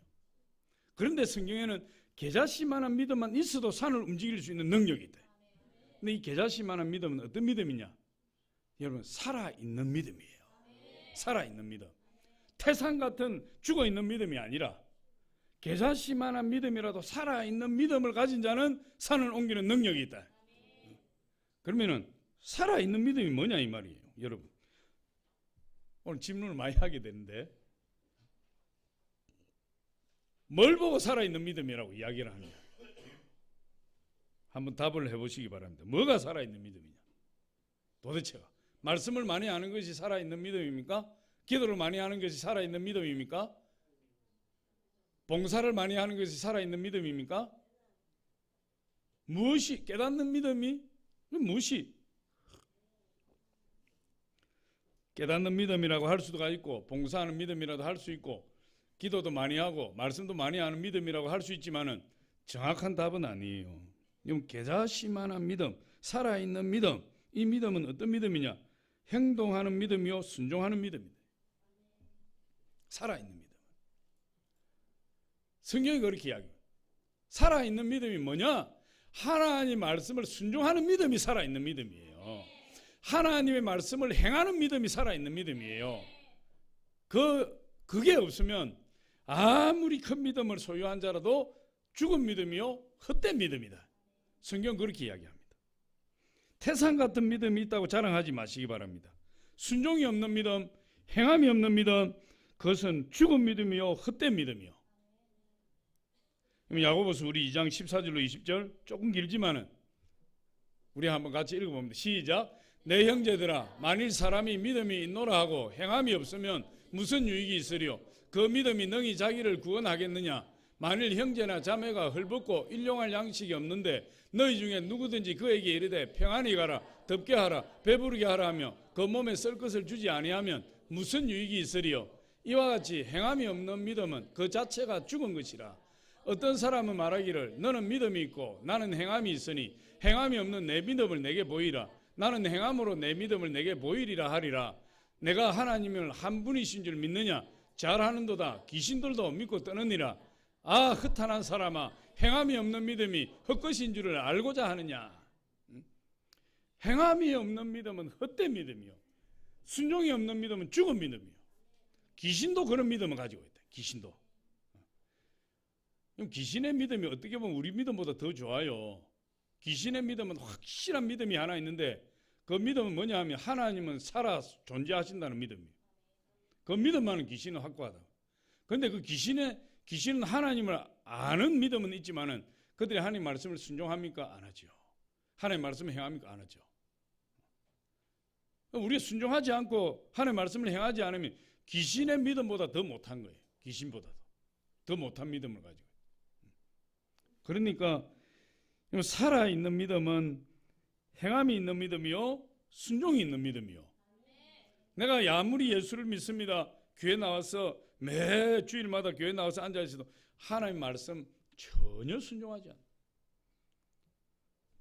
그런데 성경에는 겨자씨만한 믿음만 있어도 산을 움직일 수 있는 능력이 있다. 근데 이 겨자씨만한 믿음은 어떤 믿음이냐? 여러분, 살아있는 믿음이에요. 살아있는 믿음. 태산 같은 죽어있는 믿음이 아니라 겨자씨만한 믿음이라도 살아있는 믿음을 가진 자는 산을 옮기는 능력이 있다. 그러면은 살아있는 믿음이 뭐냐 이 말이에요. 여러분, 오늘 질문을 많이 하게 되는데 뭘 보고 살아있는 믿음이라고 이야기를 하느냐? 한번 답을 해보시기 바랍니다. 뭐가 살아있는 믿음이냐? 도대체가 말씀을 많이 하는 것이 살아있는 믿음입니까? 기도를 많이 하는 것이 살아있는 믿음입니까? 봉사를 많이 하는 것이 살아있는 믿음입니까? 무엇이 깨닫는 믿음이? 무엇이? 깨닫는 믿음이라고 할 수도 있고 봉사하는 믿음이라도 할 수 있고 기도도 많이 하고 말씀도 많이 하는 믿음이라고 할 수 있지만은 정확한 답은 아니에요. 이건 겨자씨만한 믿음, 살아있는 믿음. 이 믿음은 어떤 믿음이냐? 행동하는 믿음이요 순종하는 믿음이다. 살아있는 믿음. 성경이 그렇게 이야기해요. 살아있는 믿음이 뭐냐? 하나님 말씀을 순종하는 믿음이 살아있는 믿음이에요. 하나님의 말씀을 행하는 믿음이 살아있는 믿음이에요. 그게 없으면 아무리 큰 믿음을 소유한 자라도 죽은 믿음이요 헛된 믿음이다. 성경 그렇게 이야기합니다. 태산 같은 믿음이 있다고 자랑하지 마시기 바랍니다. 순종이 없는 믿음, 행함이 없는 믿음, 그것은 죽은 믿음이요 헛된 믿음이요. 야고보서 우리 2장 14절로 20절 조금 길지만은 우리 한번 같이 읽어봅니다. 시작. 내 형제들아, 만일 사람이 믿음이 있노라 하고 행함이 없으면 무슨 유익이 있으리요? 그 믿음이 능히 자기를 구원하겠느냐? 만일 형제나 자매가 헐벗고 일용할 양식이 없는데 너희 중에 누구든지 그에게 이르되 평안히 가라, 덥게 하라, 배부르게 하라 하며 그 몸에 쓸 것을 주지 아니하면 무슨 유익이 있으리요? 이와 같이 행함이 없는 믿음은 그 자체가 죽은 것이라. 어떤 사람은 말하기를 너는 믿음이 있고 나는 행함이 있으니 행함이 없는 내 믿음을 내게 보이라. 나는 행함으로 내 믿음을 내게 보이리라 하리라. 내가 하나님을 한 분이신 줄 믿느냐? 잘하는도다. 귀신들도 믿고 떠느니라. 아, 헛한한 사람아, 행함이 없는 믿음이 헛것인 줄을 알고자 하느냐? 행함이 없는 믿음은 헛된 믿음이요, 순종이 없는 믿음은 죽은 믿음이요. 귀신도 그런 믿음을 가지고 있다. 귀신도. 귀신의 믿음이 어떻게 보면 우리 믿음보다 더 좋아요. 귀신의 믿음은 확실한 믿음이 하나 있는데 그 믿음은 뭐냐 하면 하나님은 살아 존재하신다는 믿음이에요. 그 믿음만은 귀신은 확고하다. 그런데 그 귀신은 하나님을 아는 믿음은 있지만은 그들이 하나님 말씀을 순종합니까? 안 하죠. 하나님 말씀을 행합니까? 안 하죠. 우리가 순종하지 않고 하나님 말씀을 행하지 않으면 귀신의 믿음보다 더 못한 거예요. 귀신보다도 더 못한 믿음을 가지고. 그러니까 살아있는 믿음은 행함이 있는 믿음이요 순종이 있는 믿음이요. 내가 아무리 예수를 믿습니다, 교회 나와서 매 주일마다 교회 나와서 앉아있어도 하나님 말씀 전혀 순종하지 않아.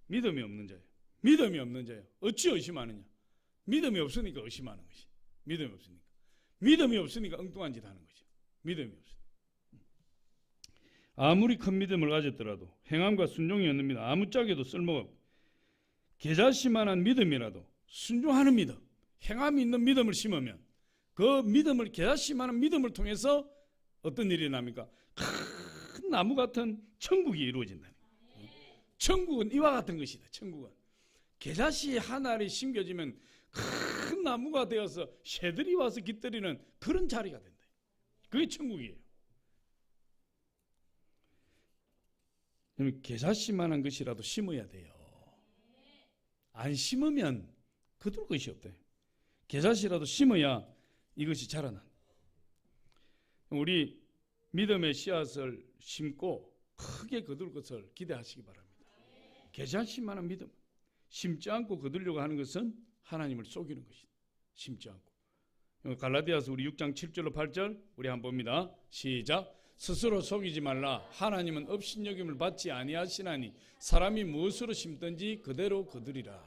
믿음이 없는 자예요. 믿음이 없는 자예요. 어찌 의심하느냐? 믿음이 없으니까 의심하는 것이. 믿음이 없으니까. 믿음이 없으니까 엉뚱한 짓 하는 거죠. 믿음이 없으니까. 아무리 큰 믿음을 가졌더라도 행함과 순종이 없는 믿음 아무짝에도 쓸모가 없고, 겨자씨만한 믿음이라도 순종하는 믿음, 행함이 있는 믿음을 심으면 그 믿음을, 겨자씨만한 믿음을 통해서 어떤 일이 납니까? 큰 나무 같은 천국이 이루어진다는 거예요. 천국은 이와 같은 것이다. 천국은 겨자씨 하나를 심겨지면 큰 나무가 되어서 새들이 와서 깃들이는 그런 자리가 된다. 그게 천국이에요. 겨자씨만한 것이라도 심어야 돼요. 안 심으면 거둘 것이 없대. 겨자씨라도 심어야 이것이 자라난다. 우리 믿음의 씨앗을 심고 크게 거둘 것을 기대하시기 바랍니다. 겨자씨만한 믿음. 심지 않고 거두려고 하는 것은 하나님을 속이는 것이다. 심지 않고. 갈라디아서 우리 6장 7절로 8절 우리 한번 봅니다. 시작. 스스로 속이지 말라. 하나님은 업신여김을 받지 아니하시나니 사람이 무엇으로 심든지 그대로 거두리라.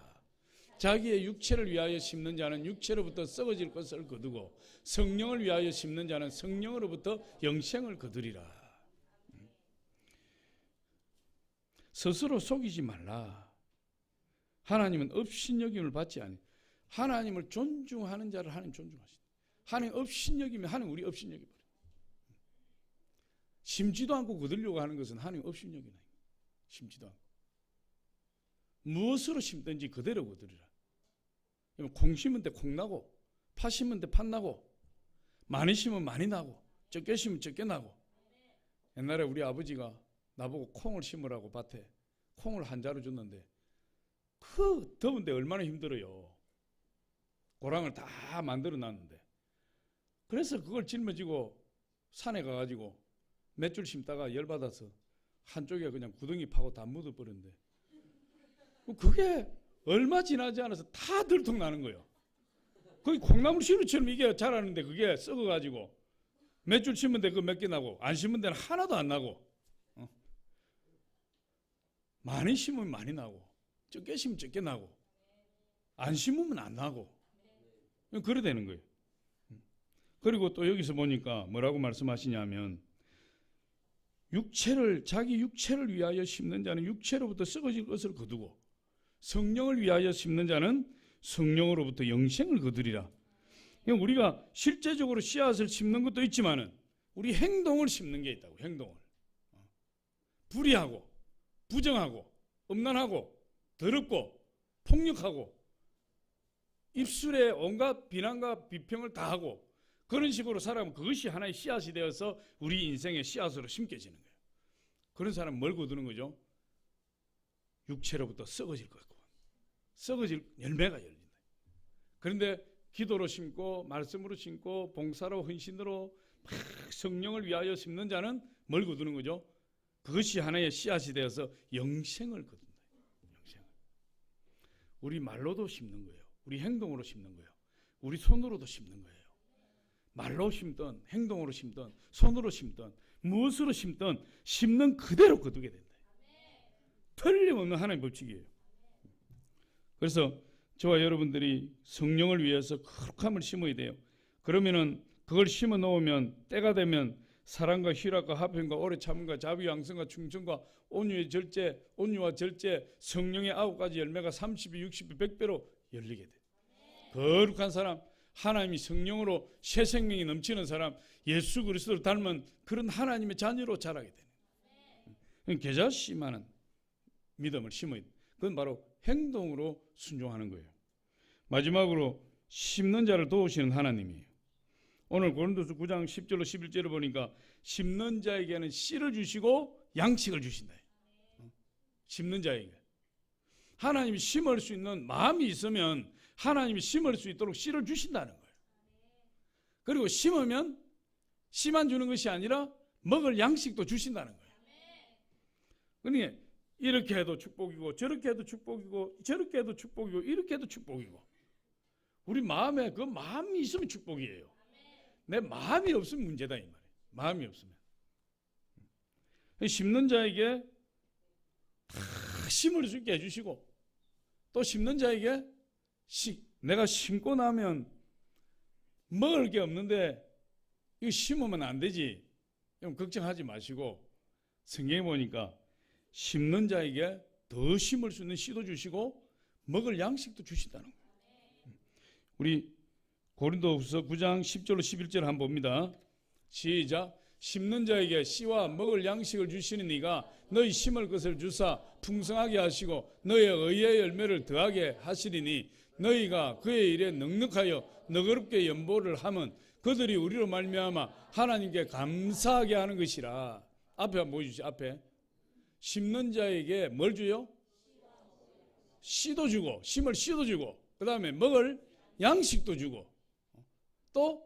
자기의 육체를 위하여 심는 자는 육체로부터 썩어질 것을 거두고 성령을 위하여 심는 자는 성령으로부터 영생을 거두리라. 스스로 속이지 말라. 하나님은 업신여김을 받지 아니. 하나님을 존중하는 자를 하나님 존중하신다. 하나님 업신여기면 하나님 우리 업신여기 버려. 심지도 않고 거두려고 하는 것은 하나님 업신여기나. 심지도 않고. 무엇으로 심든지 그대로 거두리라. 콩 심은 데 콩 나고, 파 심은 데 팥 나고, 많이 심으면 많이 나고, 적게 심으면 적게 나고. 옛날에 우리 아버지가 나보고 콩을 심으라고 밭에 콩을 한 자루 줬는데 그 더운데 얼마나 힘들어요. 고랑을 다 만들어 놨는데. 그래서 그걸 짊어지고 산에 가가지고 몇 줄 심다가 열받아서 한쪽에 그냥 구덩이 파고 다 묻어버렸는데 그게 얼마 지나지 않아서 다 들통 나는 거예요. 거기 콩나물 시루처럼 이게 자라는데 그게 썩어가지고 몇 줄 심은 데 그 몇 개 나고 안 심은 데는 하나도 안 나고 많이 심으면 많이 나고 적게 심으면 적게 나고 안 심으면 안 나고 그래 되는 거예요. 그리고 또 여기서 보니까 뭐라고 말씀하시냐면 자기 육체를 위하여 심는 자는 육체로부터 썩어질 것을 거두고 성령을 위하여 심는 자는 성령으로부터 영생을 거두리라. 우리가 실제적으로 씨앗을 심는 것도 있지만은 우리 행동을 심는 게 있다고. 행동을 불의하고 부정하고 음란하고 더럽고 폭력하고 입술에 온갖 비난과 비평을 다 하고 그런 식으로 살아가면 그것이 하나의 씨앗이 되어서 우리 인생의 씨앗으로 심겨지는 거예요. 그런 사람은 뭘 거두는 거죠? 육체로부터 썩어질 것 같고 썩어질 열매가 열린다. 그런데 기도로 심고 말씀으로 심고 봉사로 헌신으로 막 성령을 위하여 심는 자는 뭘 거두는 거죠? 그것이 하나의 씨앗이 되어서 영생을 거둔다. 영생을. 우리 말로도 심는 거예요. 우리 행동으로 심는 거예요. 우리 손으로도 심는 거예요. 말로 심든 행동으로 심든 손으로 심든 무엇으로 심든 심는 그대로 거두게 된다. 틀림없는 하나님의 법칙이에요. 그래서 저와 여러분들이 성령을 위해서 거룩함을 심어야 돼요. 그러면은 그걸 심어 놓으면 때가 되면 사랑과 희락과 화평과 오래 참음과 자비 양성과 충성과 온유의 절제, 온유와 절제, 성령의 9가지 열매가 30배, 60배, 100배로 열리게 돼. 거룩한 사람, 하나님이 성령으로 새 생명이 넘치는 사람, 예수 그리스도를 닮은 그런 하나님의 자녀로 자라게 되는. 겨자씨만은 믿음을 심어야 돼. 그건 바로 행동으로 순종하는 거예요. 마지막으로 심는 자를 도우시는 하나님이에요. 오늘 고린도서 9장 10절로 11절을 보니까 심는 자에게는 씨를 주시고 양식을 주신다. 심는 자에게. 하나님이 심을 수 있는 마음이 있으면 하나님이 심을 수 있도록 씨를 주신다는 거예요. 그리고 심으면 씨만 주는 것이 아니라 먹을 양식도 주신다는 거예요. 그러니까 이렇게 해도 축복이고 저렇게 해도 축복이고 저렇게 해도 축복이고 이렇게 해도 축복이고 우리 마음에 그 마음이 있으면 축복이에요. 내 마음이 없으면 문제다 이 말이에요. 마음이 없으면. 심는 자에게 다 심을 수 있게 해주시고 또 심는 자에게 내가 심고 나면 먹을 게 없는데 이거 심으면 안 되지. 그럼 걱정하지 마시고 성경에 보니까 심는 자에게 더 심을 수 있는 씨도 주시고 먹을 양식도 주신다는 거예요. 우리 고린도후서 9장 10절로 11절 한번 봅니다. 시작. 심는 자에게 씨와 먹을 양식을 주시는 이가 너희 심을 것을 주사 풍성하게 하시고 너희의 의의 열매를 더하게 하시리니 너희가 그의 일에 넉넉하여 너그럽게 연보를 하면 그들이 우리로 말미암아 하나님께 감사하게 하는 것이라. 앞에 한번 보여주시죠. 앞에 심는 자에게 뭘 줘요? 씨도 주고 심을 씨도 주고 그 다음에 먹을 양식도 주고 또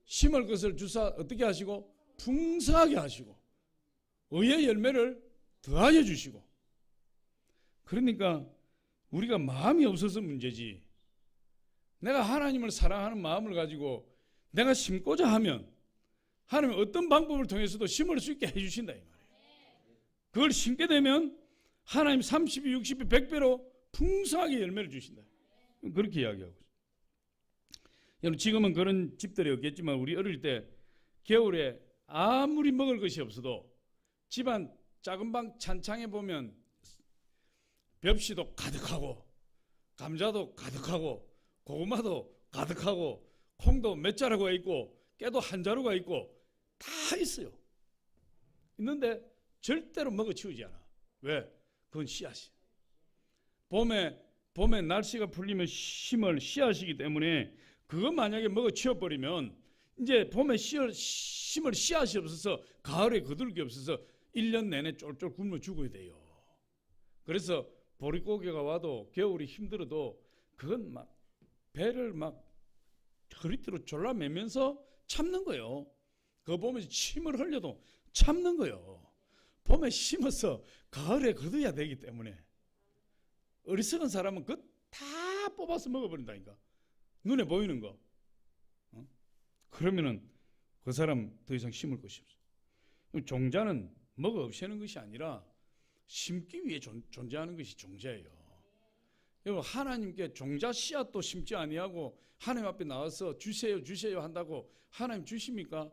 심을 것을 주사 어떻게 하시고 풍성하게 하시고 의의 열매를 더하여 주시고. 그러니까 우리가 마음이 없어서 문제지 내가 하나님을 사랑하는 마음을 가지고 내가 심고자 하면 하나님은 어떤 방법을 통해서도 심을 수 있게 해주신다 이 말이에요. 그걸 심게 되면 하나님 30이 60이 100배로 풍성하게 열매를 주신다. 그렇게 이야기하고 있어요. 여러분 지금은 그런 집들이 없겠지만 우리 어릴 때 겨울에 아무리 먹을 것이 없어도 집안 작은 방 찬창에 보면 벽시도 가득하고 감자도 가득하고 고구마도 가득하고 콩도 몇 자루가 있고 깨도 한 자루가 있고 다 있어요. 있는데 절대로 먹어치우지 않아. 왜? 그건 씨앗이. 봄에 날씨가 풀리면 심을 씨앗이기 때문에 그거 만약에 먹어치워버리면 이제 봄에 심을 씨앗이 없어서 가을에 거둘 게 없어서 1년 내내 쫄쫄 굶어 죽어야 돼요. 그래서 보릿고개가 와도 겨울이 힘들어도 그건 막 배를 막 허리띠로 졸라매면서 참는 거예요. 그거 보면서 침을 흘려도 참는 거예요. 봄에 심어서 가을에 거둬야 되기 때문에 어리석은 사람은 그거 다 뽑아서 먹어버린다니까. 눈에 보이는 거. 그러면은 그 사람 더 이상 심을 것이 없어. 종자는 먹어 없애는 것이 아니라 심기 위해 존재하는 것이 종자예요. 여러분 하나님께 종자 씨앗도 심지 아니하고 하나님 앞에 나와서 주세요 주세요 한다고 하나님 주십니까?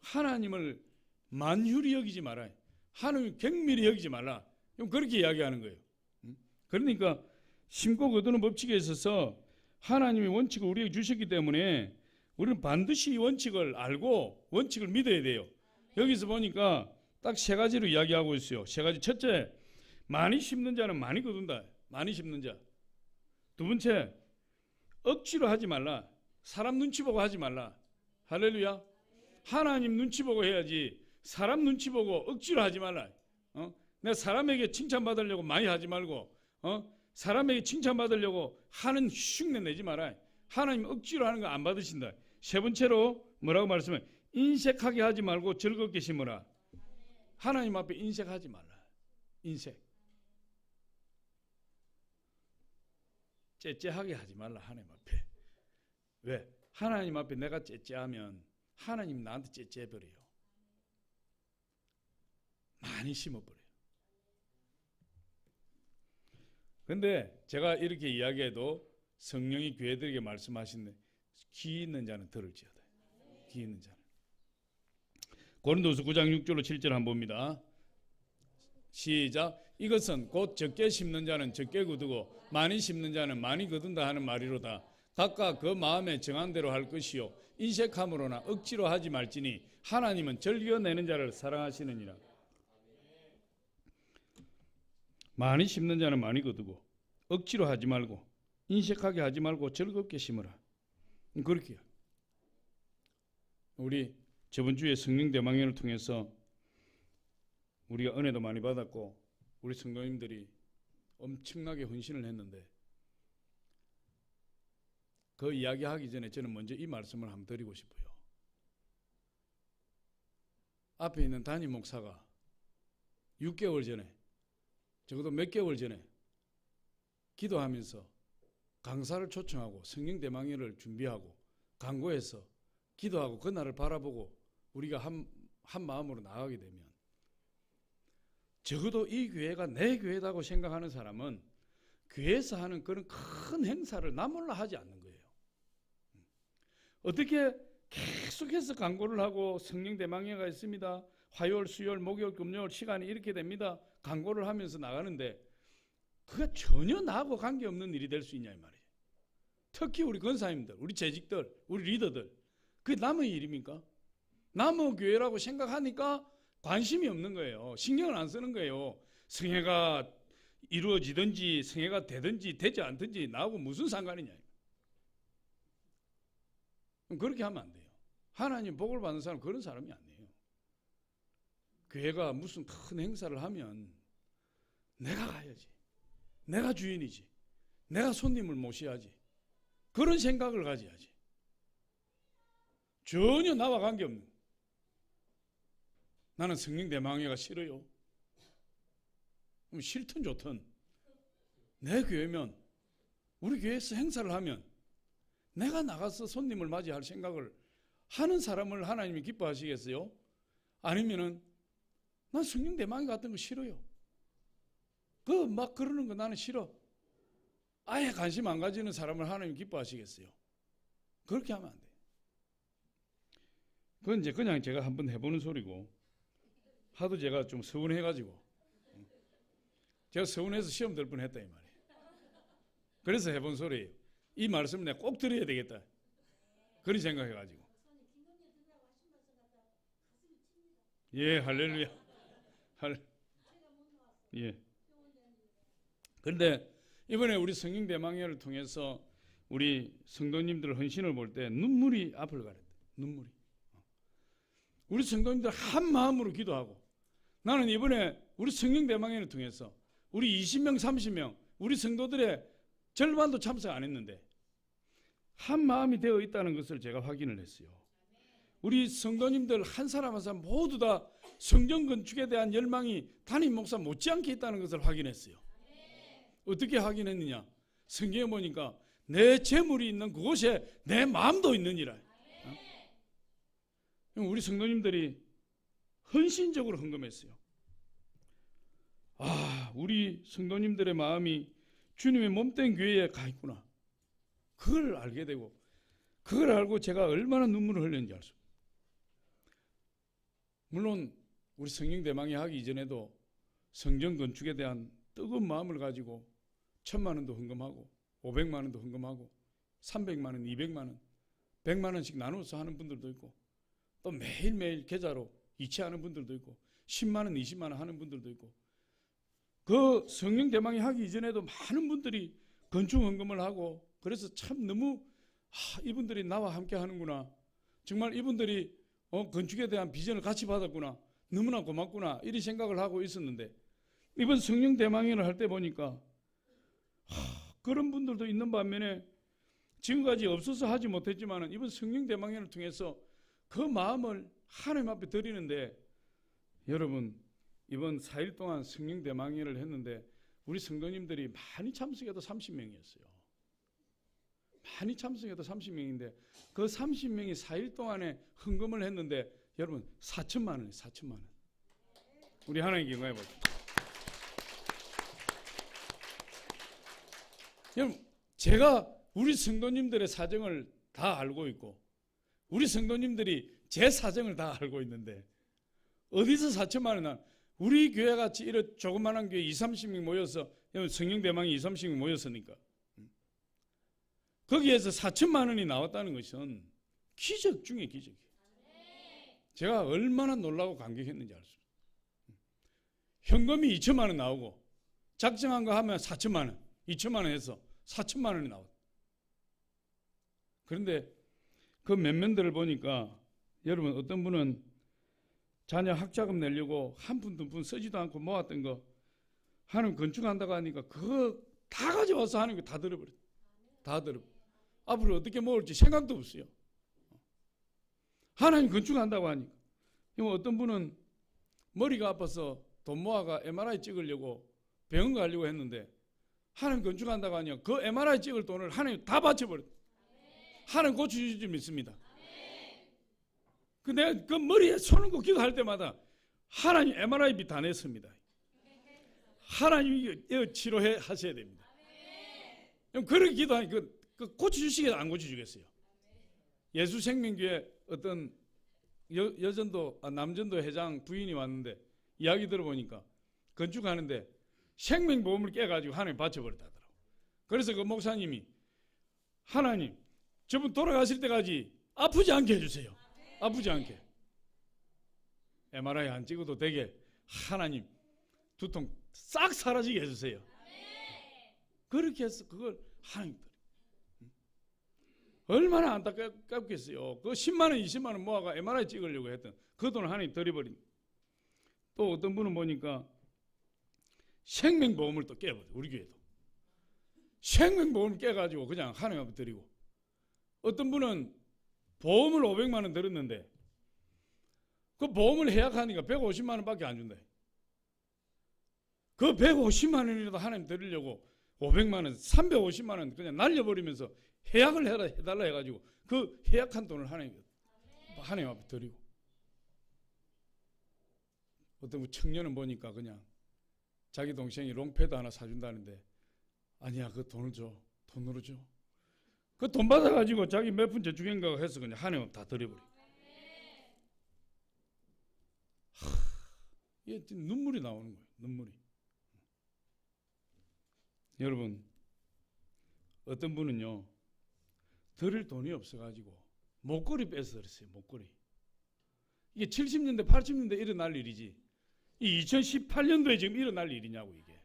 하나님을 만휴리 여기지 말아요. 하나님 격밀히 여기지 말라. 그렇게 이야기하는 거예요. 그러니까 심고 거두는 법칙에 있어서 하나님의 원칙을 우리에게 주셨기 때문에 우리는 반드시 이 원칙을 알고 원칙을 믿어야 돼요. 여기서 보니까 딱 세 가지로 이야기하고 있어요. 세 가지. 첫째, 많이 심는 자는 많이 거둔다. 많이 심는 자. 두 번째, 억지로 하지 말라. 사람 눈치 보고 하지 말라. 할렐루야. 하나님 눈치 보고 해야지 사람 눈치 보고 억지로 하지 말라. 내가 사람에게 칭찬받으려고 많이 하지 말고 사람에게 칭찬받으려고 하는 흉내 내지 마라. 하나님 억지로 하는 거 안 받으신다. 세 번째로 뭐라고 말씀해? 인색하게 하지 말고 즐겁게 심으라. 하나님 앞에 인색하지 말라. 인색. 째째하게 하지 말라. 하나님 앞에. 왜? 하나님 앞에 내가 째째하면 하나님 나한테 째째해버려요. 많이 심어버려요. 근데 제가 이렇게 이야기해도 성령이 교회들에게 말씀하시는데 귀 있는 자는 들을지어다. 귀 있는 자는. 고린도서 9장 6절로 7절 한번 봅니다. 시작. 이것은 곧 적게 심는 자는 적게 거두고 많이 심는 자는 많이 거둔다 하는 말이로다. 각각 그 마음에 정한 대로 할 것이요 인색함으로나 억지로 하지 말지니 하나님은 즐겨내는 자를 사랑하시느니라. 많이 심는 자는 많이 거두고 억지로 하지 말고 인색하게 하지 말고 즐겁게 심으라. 그렇게요. 우리 저번 주에 성령 대망회를 통해서 우리가 은혜도 많이 받았고 우리 성도님들이 엄청나게 헌신을 했는데 그 이야기하기 전에 저는 먼저 이 말씀을 한번 드리고 싶어요. 앞에 있는 담임 목사가 6개월 전에 적어도 몇 개월 전에 기도하면서 강사를 초청하고 성령 대망회를 준비하고 강구해서 기도하고 그날을 바라보고 우리가 한 마음으로 나가게 되면 적어도 이 교회가 내 교회다고 생각하는 사람은 교회에서 하는 그런 큰 행사를 나 몰라 하지 않는 거예요. 어떻게 계속해서 강구를 하고 성령 대망회가 있습니다. 화요일, 수요일, 목요일, 금요일 시간이 이렇게 됩니다. 강구를 하면서 나가는데 그게 전혀 나하고 관계없는 일이 될 수 있냐 이 말이에요. 특히 우리 권사님들, 우리 재직들, 우리 리더들 그게 남의 일입니까? 남의 교회라고 생각하니까 관심이 없는 거예요. 신경을 안 쓰는 거예요. 성회가 이루어지든지 성회가 되든지 되지 않든지 나하고 무슨 상관이냐. 그렇게 하면 안 돼요. 하나님 복을 받는 사람은 그런 사람이 아니에요. 교회가 무슨 큰 행사를 하면 내가 가야지. 내가 주인이지. 내가 손님을 모셔야지. 그런 생각을 가져야지. 전혀 나와 관계없는. 나는 성령 대망회가 싫어요. 싫든 좋든 내 교회면 우리 교회에서 행사를 하면 내가 나가서 손님을 맞이할 생각을 하는 사람을 하나님이 기뻐하시겠어요? 아니면은 난 성령 대망이 같은 거 싫어요. 그 막 그러는 거 나는 싫어. 아예 관심 안 가지는 사람을 하나님 기뻐하시겠어요? 그렇게 하면 안 돼요. 그건 이제 그냥 제가 한번 해보는 소리고, 하도 제가 좀 서운해가지고, 제가 서운해서 시험 들 뻔했다 이 말이에요. 그래서 해본 소리예요. 이 말씀을 내가 꼭 들어야 되겠다, 그런 생각해가지고. 예, 할렐루야. 예. 그런데 이번에 우리 성령 대망회를 통해서 우리 성도님들 헌신을 볼 때 눈물이 앞을 가렸다. 눈물이. 우리 성도님들 한 마음으로 기도하고, 나는 이번에 우리 성령 대망회를 통해서 우리 20명, 30명 우리 성도들의 절반도 참석 안 했는데 한 마음이 되어 있다는 것을 제가 확인을 했어요. 우리 성도님들 한 사람 한 사람 모두 다 성전 건축에 대한 열망이 담임 목사 못지않게 있다는 것을 확인했어요. 어떻게 확인했느냐? 성경에 보니까 내 재물이 있는 그곳에 내 마음도 있느니라. 우리 성도님들이 헌신적으로 헌금했어요. 아, 우리 성도님들의 마음이 주님의 몸된 교회에 가 있구나. 그걸 알게 되고, 그걸 알고 제가 얼마나 눈물을 흘렸는지 알 수 있어요. 물론 우리 성령 대망회 하기 이전에도 성전 건축에 대한 뜨거운 마음을 가지고 1,000만 원도 헌금하고 500만 원도 헌금하고 300만 원, 200만 원, 100만 원씩 나눠서 하는 분들도 있고, 또 매일매일 계좌로 이체하는 분들도 있고 10만 원, 20만 원 하는 분들도 있고, 그 성령 대망회 하기 이전에도 많은 분들이 건축 헌금을 하고, 그래서 참 너무 이분들이 나와 함께 하는구나, 정말 이분들이 건축에 대한 비전을 같이 받았구나, 너무나 고맙구나, 이런 생각을 하고 있었는데, 이번 성령 대망회를 할 때 보니까 그런 분들도 있는 반면에 지금까지 없어서 하지 못했지만 이번 성령 대망회를 통해서 그 마음을 하나님 앞에 드리는데, 여러분 이번 4일 동안 성령 대망회를 했는데 우리 성도님들이 많이 참석해도 30명이었어요. 많이 참석해도 30명인데 그 30명이 4일 동안에 헌금을 했는데 여러분 4천만 원이에요. 4천만 원. 우리 하나님께 영광해 보세요. 여러분, 제가 우리 성도님들의 사정을 다 알고 있고 우리 성도님들이 제 사정을 다 알고 있는데 어디서 4천만 원? 우리 교회 같이 이런 조그만한 교회 20, 30명 모여서, 성령 대망이 20, 30명 모였으니까 거기에서 4천만 원이 나왔다는 것은 기적 중에 기적이에요. 제가 얼마나 놀라고 감격했는지 알 수 있어요. 현금이 2천만 원 나오고 작정한 거 하면 4천만 원, 2천만 원 해서 4천만 원이 나왔다. 그런데 그 면면들을 보니까 여러분, 어떤 분은 자녀 학자금 내려고 한 푼 두 푼 쓰지도 않고 모았던 거 하나님 건축한다고 하니까 그거 다 가져와서 하는 거 다 들어버렸어요. 다 들어. 앞으로 어떻게 모을지 생각도 없어요. 하나님 건축한다고 하니까. 어떤 분은 머리가 아파서 돈 모아가 MRI 찍으려고 병원 가려고 했는데 하나님 건축한다고 하니까 그 MRI 찍을 돈을 하나님 다 바쳐버렸어요. 하나님 고쳐주실 줄 믿습니다. 내가 그 머리에 손을 꽂고 기도할 때마다 하나님 MRI비 다 냈습니다. 하나님 이거 치료해 하셔야 됩니다. 그렇게 기도하니까 고쳐주시겠어요? 안 고쳐주겠어요? 예수생명교회 어떤 여전도 남전도 회장 부인이 왔는데 이야기 들어보니까 건축하는데 생명보험을 깨가지고 하나님 바쳐버렸다더라고. 그래서 그 목사님이 하나님 저분 돌아가실 때까지 아프지 않게 해주세요. 아프지 않게. MRI 안 찍어도 되게 하나님 두통 싹 사라지게 해주세요. 그렇게 해서 그걸 하나님 얼마나 안타깝겠어요. 그 10만 원 20만 원 모아가 MRI 찍으려고 했던 그 돈을 하나님 들여버린. 또 어떤 분은 보니까 생명보험을 또 깨버려. 우리 교회도 생명보험을 깨가지고 그냥 하나님 앞에 드리고, 어떤 분은 보험을 500만 원 들었는데 그 보험을 해약하니까 150만 원밖에 안 준다. 그 150만 원이라도 하나님 드리려고 500만 원, 350만 원 그냥 날려버리면서 해약을 해달라 해가지고 그 해약한 돈을 하나님 하나님 앞에 드리고. 어떤 청년은 보니까 그냥 자기 동생이 롱패드 하나 사준다는데 아니야, 그 돈을 줘. 돈으로 줘. 그 돈 받아가지고 자기 몇 푼 저축인가 해서 그냥 하나님 앞에 다 드려버려. 이게 눈물이 나오는 거예요. 눈물이. 여러분, 어떤 분은요, 드릴 돈이 없어가지고 목걸이 뺏어 그랬어요. 목걸이. 이게 70년대 80년대 일어날 일이지 이 2018년도에 지금 일어날 일이냐고 이게.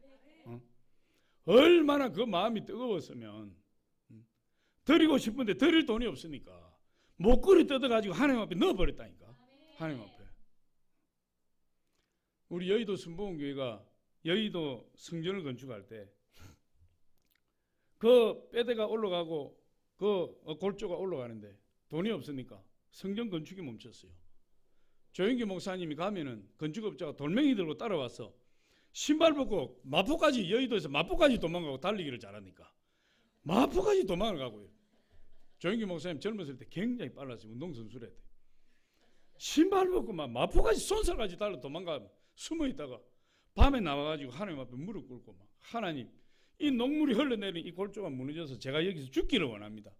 얼마나 그 마음이 뜨거웠으면 드리고 싶은데 드릴 돈이 없으니까 목걸이 뜯어가지고 하나님 앞에 넣어버렸다니까. 하나님 앞에. 우리 여의도 순복음교회가 여의도 성전을 건축할 때 그 뼈대가 올라가고 그 골조가 올라가는데 돈이 없으니까 성전 건축이 멈췄어요. 조영기 목사님이 가면은 건축업자가 돌멩이 들고 따라와서 신발 벗고 마포까지, 여의도에서 마포까지 도망가고 달리기를 잘하니까 마포까지 도망을 가고요. 조영기 목사님 젊었을 때 굉장히 빨랐어요. 운동선수래. 신발 벗고 막 마포까지 손살까지 달려 도망가 숨어 있다가 밤에 나와가지고 하나님 앞에 무릎 꿇고 막 하나님, 이 녹물이 흘러내린 이 골조가 무너져서 제가 여기서 죽기를 원합니다.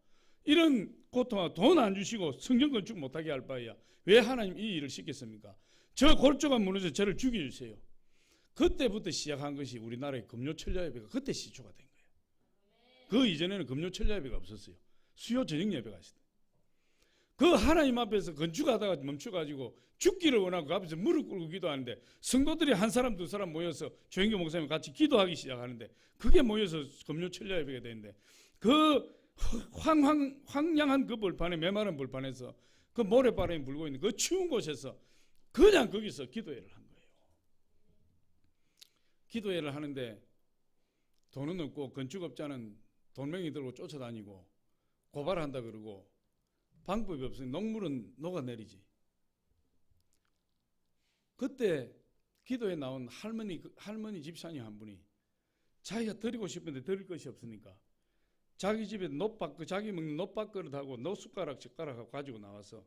이런 고통하고 돈 안 주시고 성전 건축 못하게 할 바에야 왜 하나님 이 일을 시켰습니까? 저 골조가 무너져서 저를 죽여주세요. 그때부터 시작한 것이 우리나라의 금요철야예배가 그때 시초가 된 거예요. 그 이전에는 금요철야예배가 없었어요. 수요 저녁 예배가 있었어요. 그 하나님 앞에서 건축하다가 멈춰가지고 죽기를 원하고 그 앞에서 무릎 꿇고 기도하는데 성도들이 한 사람 두 사람 모여서 조영기 목사님 같이 기도하기 시작하는데 그게 모여서 금요철야 예배가 되는데 그 황량한 그 벌판에, 메마른 벌판에서 그 모래바람이 불고 있는 그 추운 곳에서 그냥 거기서 기도회를 한 거예요. 기도회를 하는데 돈은 없고 건축업자는 돌멩이 들고 쫓아다니고 고발한다 그러고 방법이 없으니 녹물은 녹아내리지. 그때 기도에 나온 할머니 집사님 한 분이 자기가 드리고 싶은데 드릴 것이 없으니까 자기 집에 자기 먹는 놋밥그릇하고 놋숟가락 젓가락하고 가지고 나와서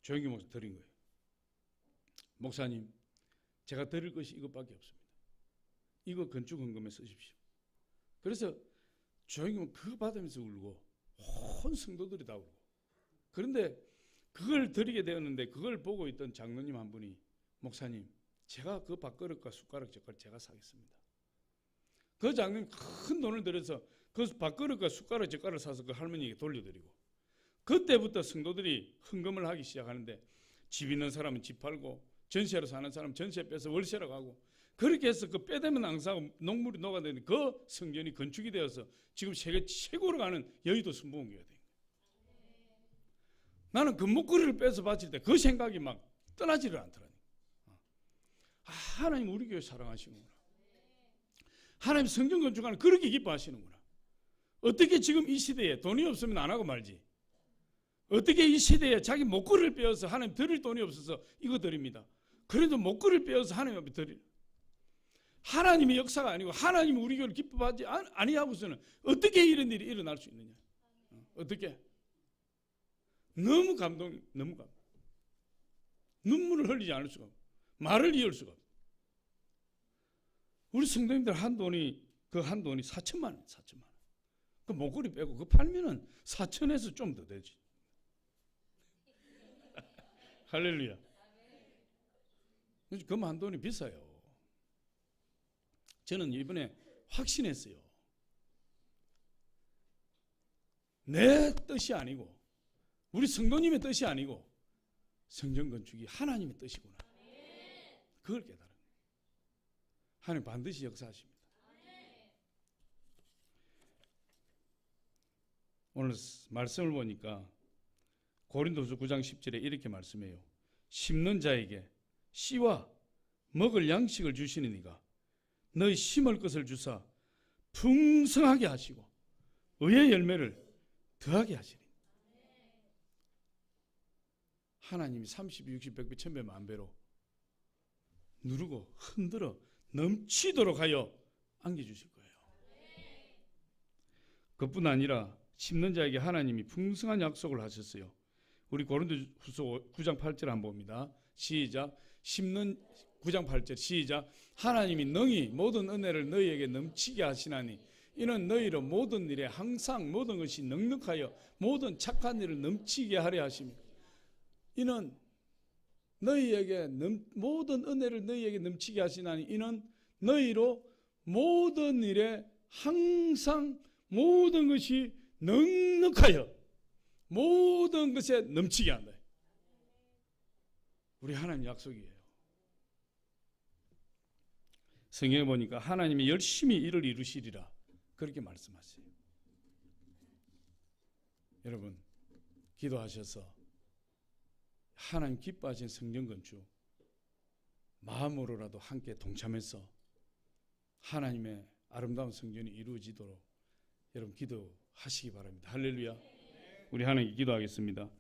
조영기 목사 드린 거예요. 목사님, 제가 드릴 것이 이것밖에 없습니다. 이거 건축 헌금에 쓰십시오. 그래서 조영기 목사 그거 받으면서 울고 온 성도들이 다 울고. 그런데 그걸 드리게 되었는데 그걸 보고 있던 장로님 한 분이 목사님, 제가 그 밥그릇과 숟가락 젓가락 제가 사겠습니다. 그 장로님 큰 돈을 들여서 그 밥그릇과 숟가락 젓가락을 사서 그 할머니에게 돌려드리고 그때부터 성도들이 헌금을 하기 시작하는데 집 있는 사람은 집 팔고 전세로 사는 사람은 전세 빼서 월세로 가고 그렇게 해서 그 빼대면 앙사하고 녹물이 녹아내는 그 성전이 건축이 되어서 지금 세계 최고로 가는 여의도 순복음교회가 된 거예요. 나는 그 목걸이를 빼서 바칠 때 그 생각이 막 떠나지를 않더라니. 하나님 우리 교회 사랑하시는구나. 하나님 성전 건축하는 그렇게 기뻐하시는구나. 어떻게 지금 이 시대에 돈이 없으면 안 하고 말지. 어떻게 이 시대에 자기 목걸이를 빼어서 하나님 드릴 돈이 없어서 이거 드립니다. 그래도 목걸이를 빼어서 하나님 앞에 드릴. 하나님의 역사가 아니고 하나님이 우리 교회를 기뻐하지 아니하고서는 어떻게 이런 일이 일어날 수 있느냐. 어떻게? 너무 감동. 눈물을 흘리지 않을 수가 없고 말을 이을 수가 없어. 우리 성도님들 한 돈이 4천만 원. 그 목걸이 빼고 그 팔면은 4천에서 좀 더 되지. 할렐루야. 그 한 돈이 비싸요. 저는 이번에 확신했어요. 내 뜻이 아니고 우리 성도님의 뜻이 아니고 성전 건축이 하나님의 뜻이구나. 그걸 깨달은 거예요. 하나님 반드시 역사하십니다. 오늘 말씀을 보니까 고린도서 9장 10절에 이렇게 말씀해요. 심는 자에게 씨와 먹을 양식을 주시는 이가 너희 심을 것을 주사 풍성하게 하시고 의의 열매를 더하게 하시리. 하나님이 30, 60, 100배, 1000배, 만배로 누르고 흔들어 넘치도록 하여 안겨주실 거예요. 그뿐 아니라 심는 자에게 하나님이 풍성한 약속을 하셨어요. 우리 고린도후서 9장 8절 한번 봅니다. 시작. 심는 9장 8절 시작. 하나님이 능히 모든 은혜를 너희에게 넘치게 하시나니 이는 너희로 모든 일에 항상 모든 것이 넉넉하여 모든 착한 일을 넘치게 하려 하시며 이는 너희에게 모든 은혜를 너희에게 넘치게 하시나니 이는 너희로 모든 일에 항상 모든 것이 넉넉하여 모든 것에 넘치게 한다. 우리 하나님 약속이에요. 성경에 보니까 하나님이 열심히 일을 이루시리라 그렇게 말씀하세요. 여러분 기도하셔서 하나님 기뻐하신 성전 건축 마음으로라도 함께 동참해서 하나님의 아름다운 성전이 이루어지도록 여러분 기도하시기 바랍니다. 할렐루야. 우리 하나님께 기도하겠습니다.